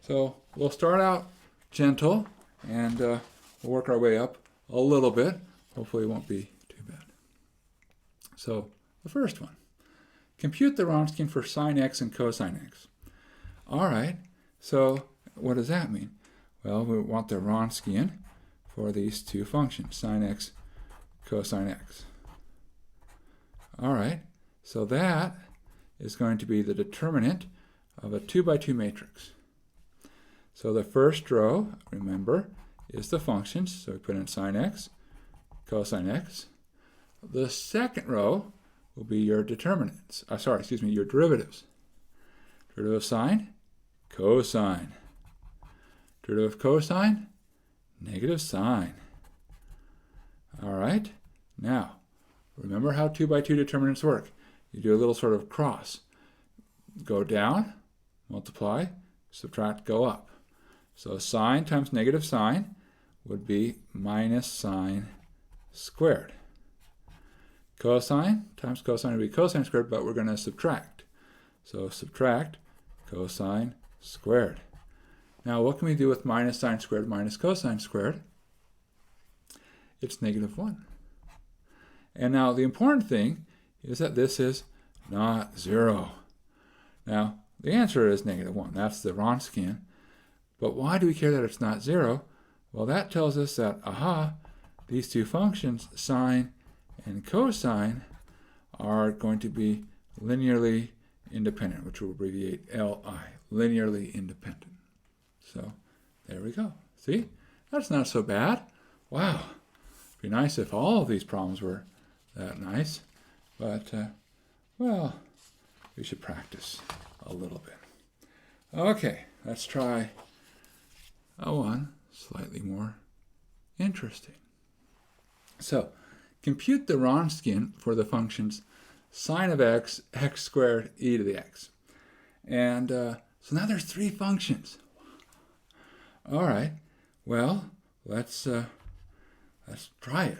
So we'll start out gentle and we'll work our way up a little bit. Hopefully it won't be too bad. So the first one, compute the Wronskian for sine x and cosine x. All right. So what does that mean? Well, we want the Wronskian for these two functions, sine x, cosine x. All right. So that is going to be the determinant of a 2x2 matrix. So the first row, remember, is the functions. So we put in sine x, cosine x. The second row will be your determinants. Your derivatives. Derivative of sine, cosine. Derivative of cosine, negative sine. All right. Now, remember how 2x2 determinants work. You do a little sort of cross. Go down, multiply, subtract, go up. So sine times negative sine would be minus sine squared. Cosine times cosine would be cosine squared, but we're going to subtract. So subtract cosine squared. Now what can we do with minus sine squared minus cosine squared? It's negative 1. And now the important thing is that this is not 0. Now the answer is negative 1. That's the Wronskian. But why do we care that it's not 0? Well, that tells us that, these two functions, sine and cosine, are going to be linearly independent, which we'll abbreviate Li, linearly independent. So there we go. See? That's not so bad. Wow. It'd be nice if all of these problems were that nice. But, well, we should practice a little bit. Okay, let's try one slightly more interesting. So, compute the Wronskian for the functions sine of x, x squared, e to the x. And so now there's 3 functions. All right, well, let's try it.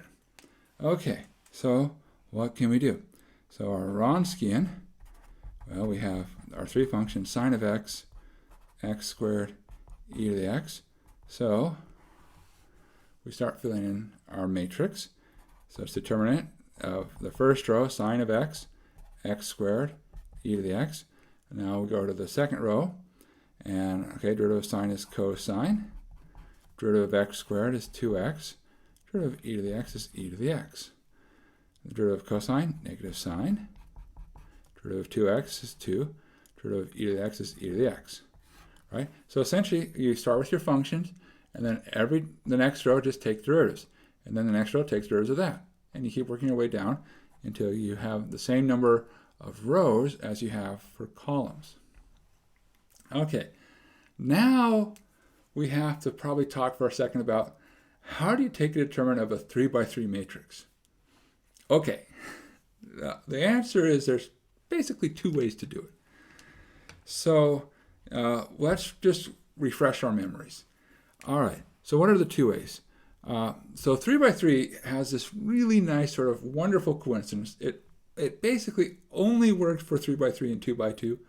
Okay, so what can we do? So our Wronskian, well, we have our 3 functions, sine of x, x squared, e to the x. So we start filling in our matrix. So it's determinant of the first row, sine of x, x squared, e to the x. And now we go to the second row, and okay, derivative of sine is cosine. Derivative of x squared is 2x. Derivative of e to the x is e to the x. The derivative of cosine, negative sine. Derivative of 2x is 2. Derivative of e to the x is e to the x. Right? So essentially, you start with your functions, and then the next row just take derivatives. And then the next row takes derivatives of that. And you keep working your way down until you have the same number of rows as you have for columns. Okay, now we have to probably talk for a second about how do you take the determinant of a 3 by 3 matrix? Okay, the answer is there's basically 2 ways to do it. So let's just refresh our memories. All right, so what are the 2 ways? So 3 by 3 has this really nice sort of wonderful coincidence. It basically only works for 3 by 3 and 2 by 2,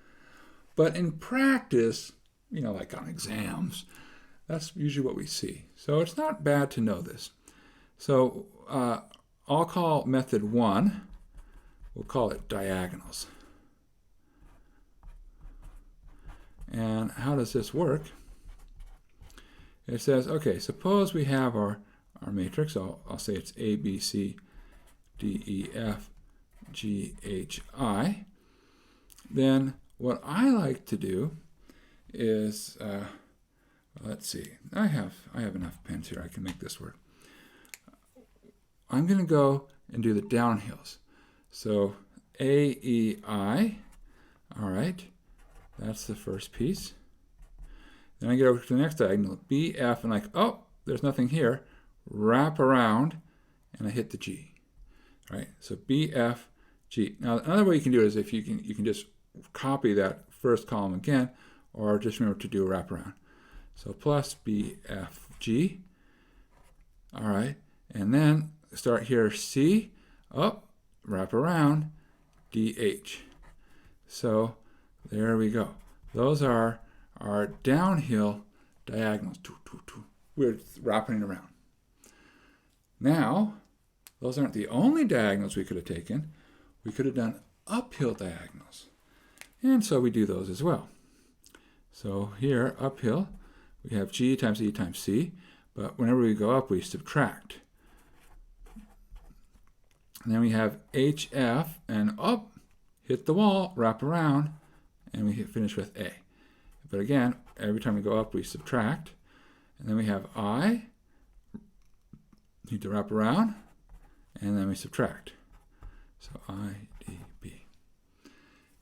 but in practice, like on exams, that's usually what we see. So it's not bad to know this. So I'll call method 1, we'll call it diagonals. And how does this work? It says, okay, suppose we have our matrix. I'll say it's A, B, C, D, E, F, G, H, I. Then what I like to do is, let's see, I have enough pens here. I can make this work. I'm going to go and do the downhills. So A, E, I. All right, that's the first piece. Then I get over to the next diagonal, B, F, and like, oh, there's nothing here. Wrap around, and I hit the G. All right, so B, F, G. Now, another way you can do it is if you can just copy that first column again, or just remember to do a wraparound. So plus B, F, G. All right, and then start here, C, up, wrap around, D, H. So there we go. Those are our downhill diagonals. We're wrapping it around. Now, those aren't the only diagonals we could have taken. We could have done uphill diagonals. And so we do those as well. So here, uphill, we have G times E times C, but whenever we go up, we subtract. And then we have HF, and up, hit the wall, wrap around, and we finish with A. But again, every time we go up, we subtract. And then we have I, need to wrap around, and then we subtract. So I, D, B.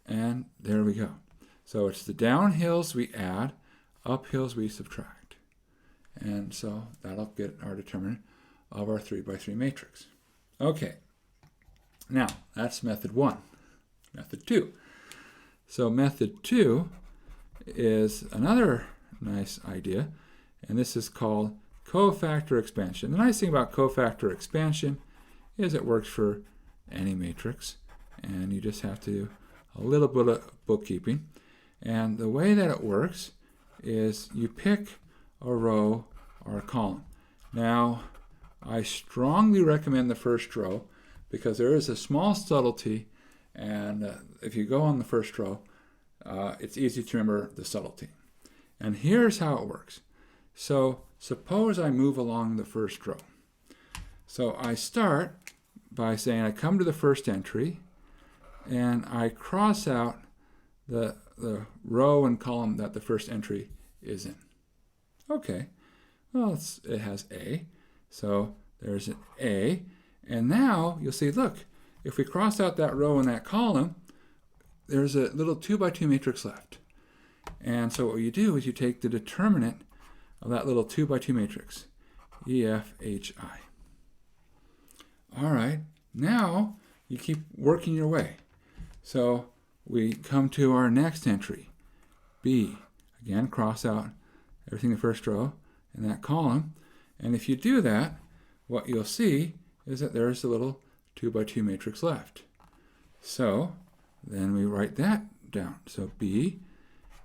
And there we go. So it's the downhills we add, uphills we subtract. And so that'll get our determinant of our 3 by 3 matrix. Okay. Now, that's method 1. Method 2. So method 2 is another nice idea, and this is called cofactor expansion. The nice thing about cofactor expansion is it works for any matrix, and you just have to do a little bit of bookkeeping. And the way that it works is you pick a row or a column. Now, I strongly recommend the first row because there is a small subtlety, and if you go on the first row, it's easy to remember the subtlety. And here's how it works. So suppose I move along the first row. So I start by saying I come to the first entry, and I cross out the row and column that the first entry is in. Okay, well, it has A, so there's an A, and now you'll see, look, if we cross out that row and that column, there's a little 2 by 2 matrix left. And so what you do is you take the determinant of that little 2 by 2 matrix, EFHI. All right, now you keep working your way. So we come to our next entry, B. Again, cross out everything in the first row in that column. And if you do that, what you'll see is that there's a little 2 by 2 matrix left. So then we write that down. So B,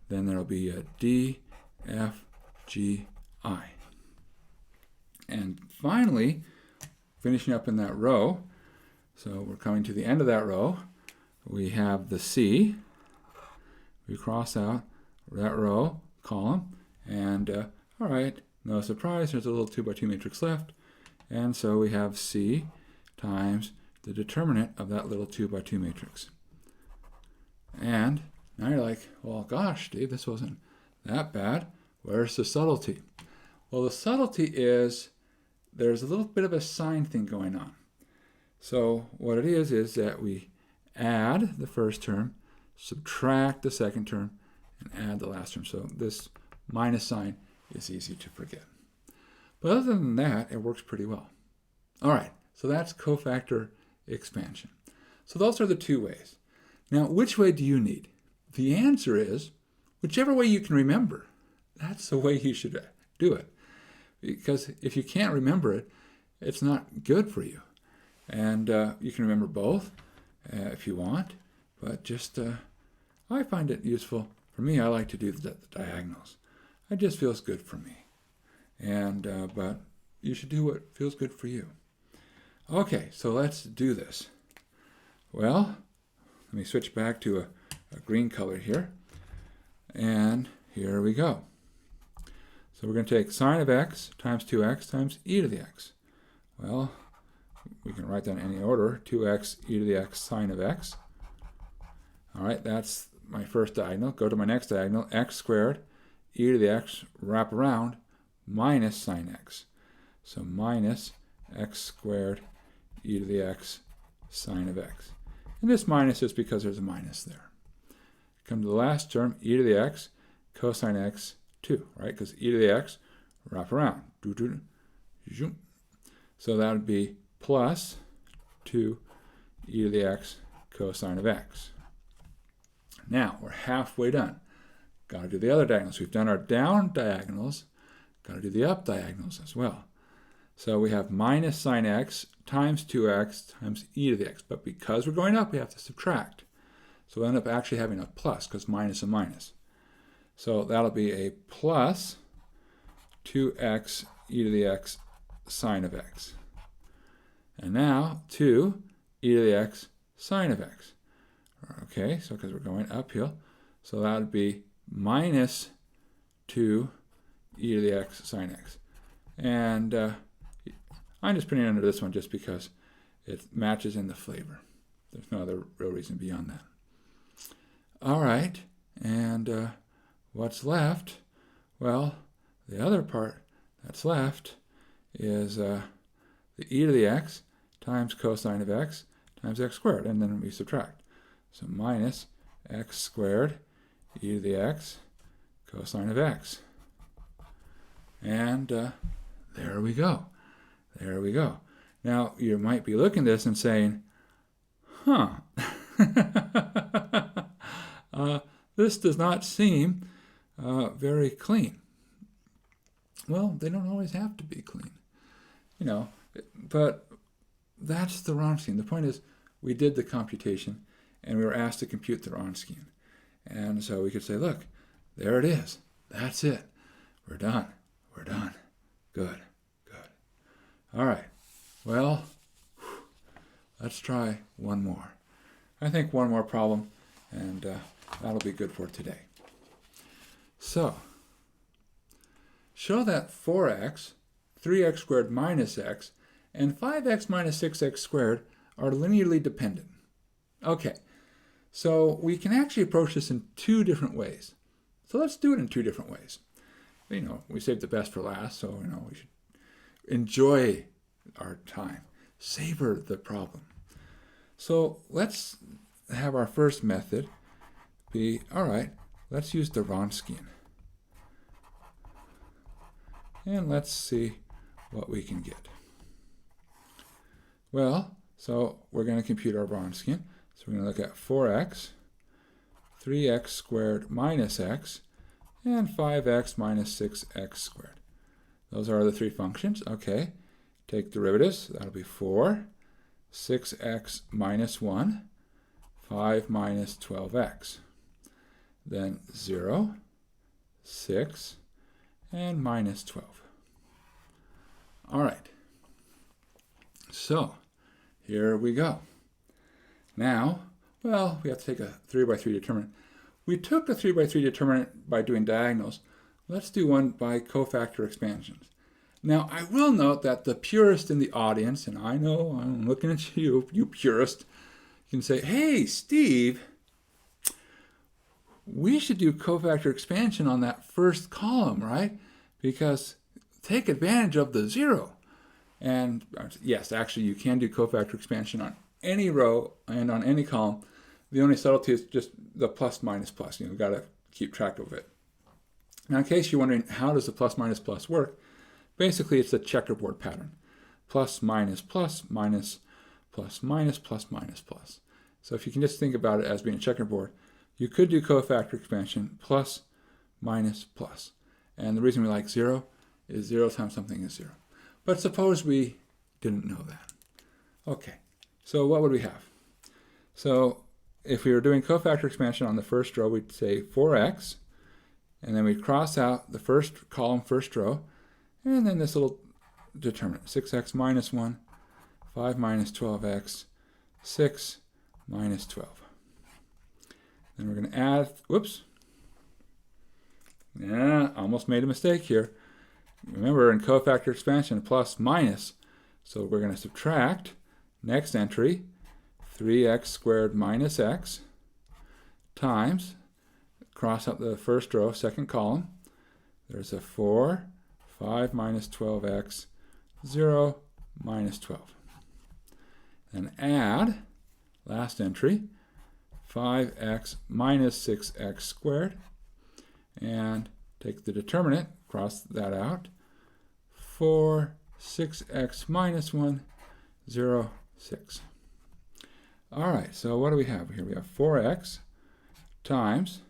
then there'll be a D, F, G, I. And finally, finishing up in that row, so we're coming to the end of that row, we have the C. We cross out that row, column, and all right, no surprise, there's a little 2 by 2 matrix left. And so we have C times the determinant of that little 2 by 2 matrix. And now you're like, well, gosh, Dave, this wasn't that bad. Where's the subtlety? Well, the subtlety is there's a little bit of a sign thing going on. So what it is that we add the first term, subtract the second term, and add the last term. So this minus sign is easy to forget. But other than that, it works pretty well. All right, so that's cofactor expansion. So those are the two ways. Now, which way do you need? The answer is whichever way you can remember. That's the way you should do it. Because if you can't remember it, it's not good for you. And you can remember both if you want, but just I find it useful. For me, I like to do the diagonals. It just feels good for me. And but you should do what feels good for you. Okay, so let's do this. Well, let me switch back to a green color here. And here we go. So we're going to take sine of x times 2x times e to the x. Well, we can write that in any order. 2x e to the x sine of x. All right, that's my first diagonal. Go to my next diagonal, x squared e to the x, wrap around, minus sine x. So minus x squared e to the x sine of x. And this minus is because there's a minus there. Come to the last term, e to the x, cosine x 2, right? Because e to the x, wrap around. So that would be plus 2 e to the x cosine of x. Now, we're halfway done. Got to do the other diagonals. We've done our down diagonals. Got to do the up diagonals as well. So we have minus sine x times 2x times e to the x. But because we're going up, we have to subtract. So we'll end up actually having a plus because minus and minus. So that'll be a plus 2x e to the x sine of x. And now 2 e to the x sine of x. Okay, so because we're going uphill, so that would be minus 2 e to the x sine x. And I'm just putting it under this one just because it matches in the flavor. There's no other real reason beyond that. All right, and what's left? Well, the other part that's left is the e to the x times cosine of x times x squared, and then we subtract. So minus x squared e to the x cosine of x. And there we go. There we go. Now, you might be looking at this and saying, huh, this does not seem very clean. Well, they don't always have to be clean, but that's the Wronskian. The point is, we did the computation, and we were asked to compute the Wronskian. And so we could say, look, there it is. That's it. We're done. We're done. Good. Good. All right. Well, let's try one more. I think one more problem, and that'll be good for today. So, show that 4x, 3x squared minus x, and 5x minus 6x squared are linearly dependent. Okay, So we can actually approach this in two different ways. So let's do it in two different ways. We saved the best for last, so we should enjoy our time, savor the problem. So let's have our first method be, all right, let's use the Wronskian. And let's see what we can get. Well, so we're going to compute our Wronskian. So we're going to look at 4x, 3x squared minus x, and 5x minus 6x squared. Those are the three functions. Okay, take derivatives. That'll be 4, 6x minus 1, 5 minus 12x. Then 0, 6, and minus 12. All right. So here we go. Now, well, we have to take a 3 by 3 determinant. We took a 3 by 3 determinant by doing diagonals. Let's do one by cofactor expansions. Now, I will note that the purist in the audience, and I know I'm looking at you, you purist, can say, hey, Steve, we should do cofactor expansion on that first column, right? Because take advantage of the 0. And yes, actually, you can do cofactor expansion on any row and on any column. The only subtlety is just the plus minus plus. You've got to keep track of it. Now, in case you're wondering how does the plus minus plus work, basically it's a checkerboard pattern. Plus minus plus minus plus minus plus minus plus. So if you can just think about it as being a checkerboard, you could do cofactor expansion plus minus plus. And the reason we like 0 is 0 times something is 0. But suppose we didn't know that. Okay, so what would we have? So if we were doing cofactor expansion on the first row, we'd say 4x, and then we'd cross out the first column, first row, and then this little determinant, 6x minus 1, 5 minus 12x, 6 minus 12. Then we're going to add, whoops, yeah, almost made a mistake here. Remember, in cofactor expansion, plus minus, so we're going to subtract, next entry, 3x squared minus x, times, cross out the first row, second column, there's a 4, 5 minus 12x, 0 minus 12. Then add, last entry, 5x minus 6x squared, and take the determinant, cross that out, 4, 6x minus 1, 0, 6. All right, so what do we have here? We have 4x times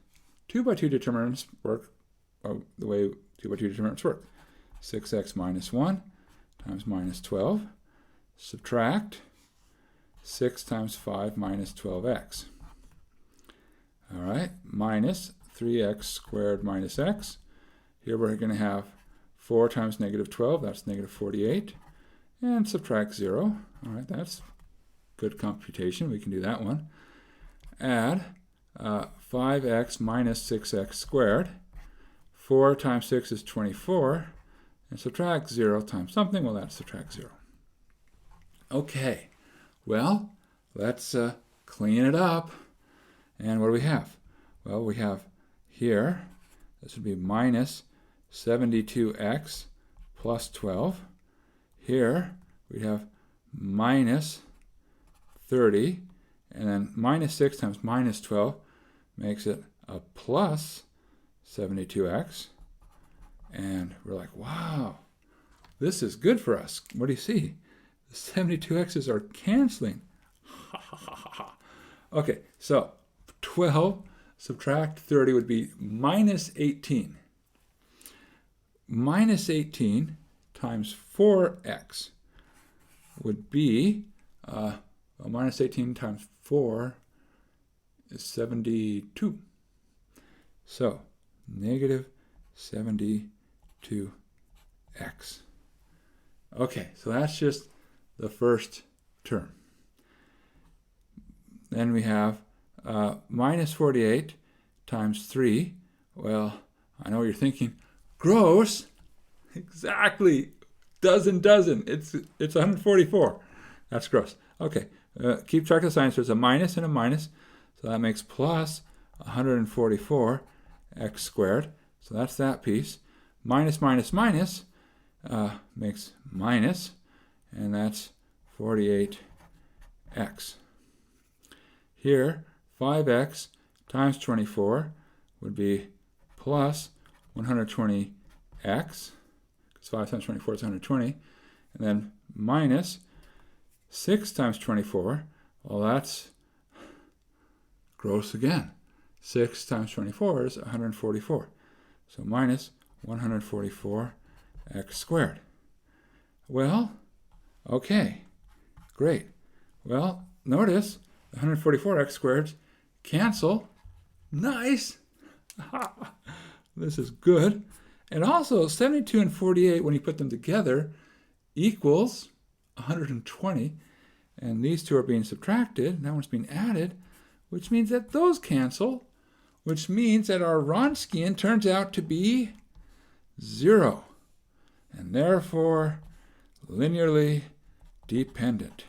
2 by 2 determinants work the way 2 by 2 determinants work. 6x minus 1 times minus 12, subtract 6 times 5 minus 12x. All right, minus 3x squared minus x. Here we're going to have 4 times negative 12, that's negative 48, and subtract 0. All right, that's good computation. We can do that one. Add 5x minus 6x squared. 4 times 6 is 24, and subtract 0 times something, well, that's subtract 0. Okay, well, let's clean it up. And what do we have? Well, we have here, this would be minus 72x plus 12. Here, we have minus 30, and then minus 6 times minus 12 makes it a plus 72x. And we're like, wow, this is good for us. What do you see? The 72x's are canceling. Okay, so 12 subtract 30 would be minus 18. Minus 18 times 4x would be, minus 18 times 4 is 72. So, negative 72x. Okay, so that's just the first term. Then we have minus 48 times 3. Well, I know what you're thinking. Gross. Exactly. Dozen. It's 144. That's gross. Okay. Keep track of the signs. There's a minus and a minus. So that makes plus 144 x squared. So that's that piece. Minus minus minus makes minus, and that's 48x. Here, 5x times 24 would be plus 120x, because 5 times 24 is 120, and then minus 6 times 24, well, that's gross again. 6 times 24 is 144. So minus 144x squared. Well, okay, great. Well, notice the 144x squared cancel. Nice. This is good. And also 72 and 48, when you put them together, equals 120. And these two are being subtracted. And that one's being added, which means that those cancel, which means that our Wronskian turns out to be 0. And therefore, linearly dependent.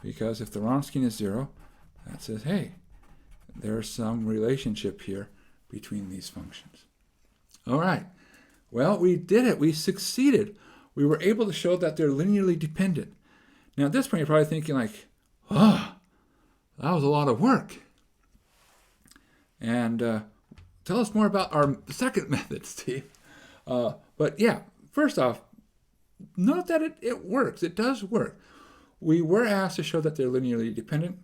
Because if the Wronskian is 0, that says, hey, there's some relationship here between these functions. All right. Well, we did it. We succeeded. We were able to show that they're linearly dependent. Now, at this point, you're probably thinking like, oh, that was a lot of work. And tell us more about our second method, Steve. But yeah, first off, note that it works. It does work. We were asked to show that they're linearly dependent.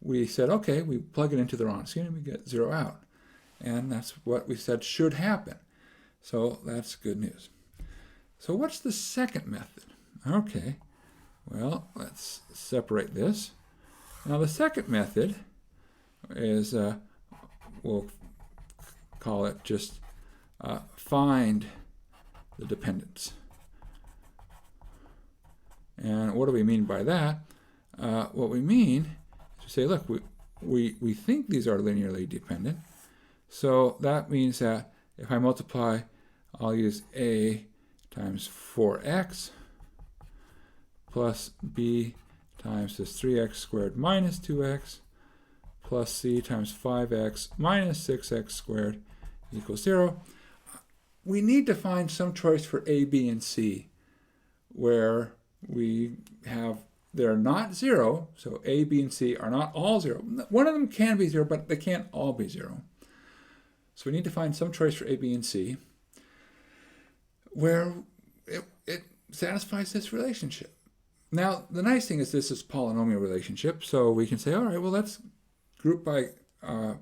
We said, okay, we plug it into the Wronskian and we get 0 out. And that's what we said should happen. So that's good news. So what's the second method? Okay, well, let's separate this. Now the second method is, we'll call it just find the dependence. And what do we mean by that? What we mean is to say, look, we think these are linearly dependent. So that means that if I multiply, I'll use a times 4x plus b times this 3x squared minus 2x plus c times 5x minus 6x squared equals 0. We need to find some choice for a, b, and c where they're not 0, so a, b, and c are not all 0. One of them can be 0, but they can't all be 0. So we need to find some choice for a, b, and c where it satisfies this relationship. Now, the nice thing is this is polynomial relationship, so we can say, all right, well, let's group by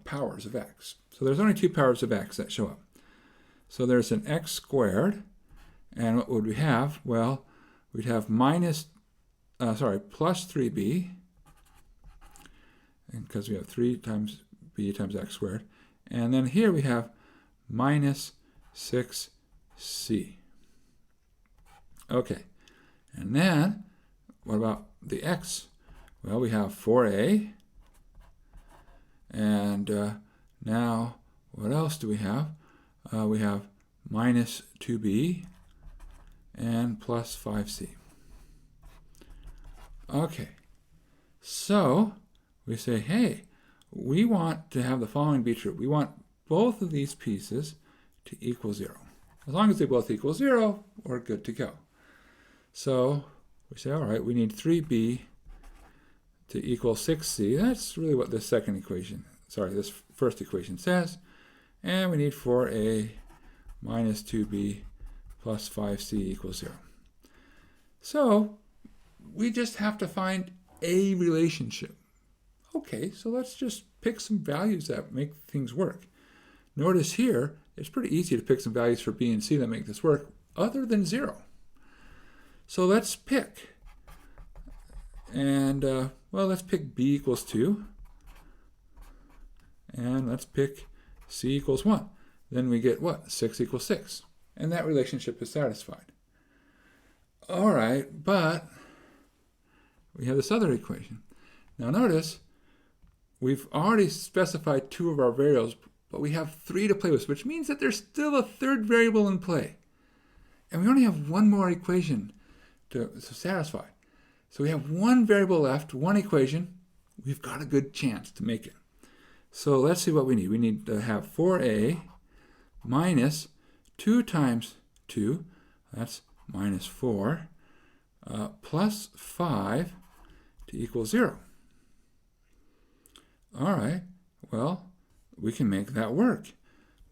powers of x. So there's only 2 powers of x that show up. So there's an x squared, and what would we have? Well, we'd have plus 3b, and because we have 3 times b times x squared. And then here we have minus 6c. Okay, and then what about the x? Well, we have 4a, and now what else do we have? We have minus 2b and plus 5c. Okay, so we say, hey, we want to have the following be true. We want both of these pieces to equal 0. As long as they both equal 0, we're good to go. So we say, all right, we need 3b to equal 6c. That's really what this this first equation says. And we need 4a minus 2b plus 5c equals 0. So we just have to find a relationship. Okay, so let's just pick some values that make things work. Notice here, it's pretty easy to pick some values for b and c that make this work other than 0. So let's pick. And, well, let's pick b equals 2. And let's pick c equals 1. Then we get what? 6 equals 6. And that relationship is satisfied. All right, but we have this other equation. Now notice, we've already specified 2 of our variables, but we have 3 to play with, which means that there's still a third variable in play. And we only have one more equation to satisfy. So we have one variable left, one equation. We've got a good chance to make it. So let's see what we need. We need to have 4a minus 2 times 2, that's minus 4, plus 5 to equal 0. All right, well, we can make that work.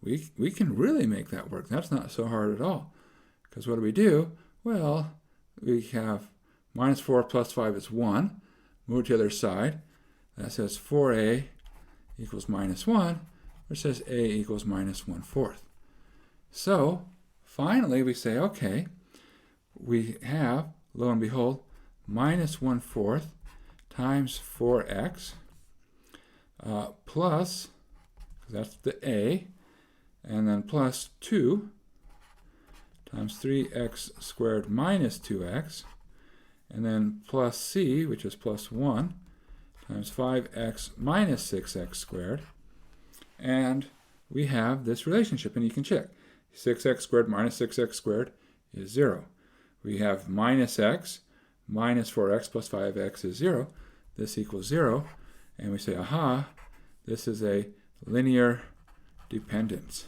We can really make that work. That's not so hard at all. Because what do? Well, we have minus 4 plus 5 is 1. Move it to the other side. That says 4a equals minus 1, which says a equals minus 1/4. So, finally, we say, okay, we have, lo and behold, minus 1/4 times 4x plus, that's the a, and then plus 2 times 3x squared minus 2x, and then plus c, which is plus 1, times 5x minus 6x squared. And we have this relationship, and you can check. 6x squared minus 6x squared is 0. We have minus x minus 4x plus 5x is 0. This equals 0. And we say, aha, this is a linear dependence.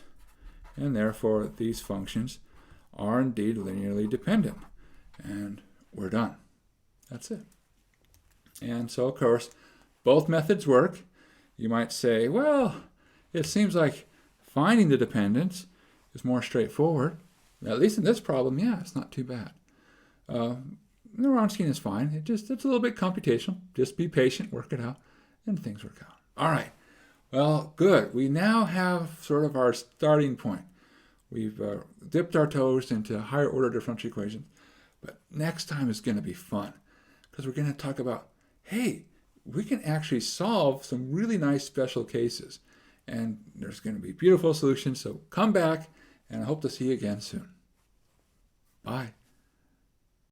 And therefore, these functions are indeed linearly dependent. And we're done. That's it. And so, of course, both methods work. You might say, well, it seems like finding the dependence is more straightforward. At least in this problem, yeah, it's not too bad. The Wronskian is fine. It's a little bit computational. Just be patient, work it out, and things work out. All right. Well, good. We now have sort of our starting point. We've dipped our toes into higher order differential equations. But next time is going to be fun because we're going to talk about, hey, we can actually solve some really nice special cases. And there's going to be beautiful solutions. So come back, and I hope to see you again soon. Bye.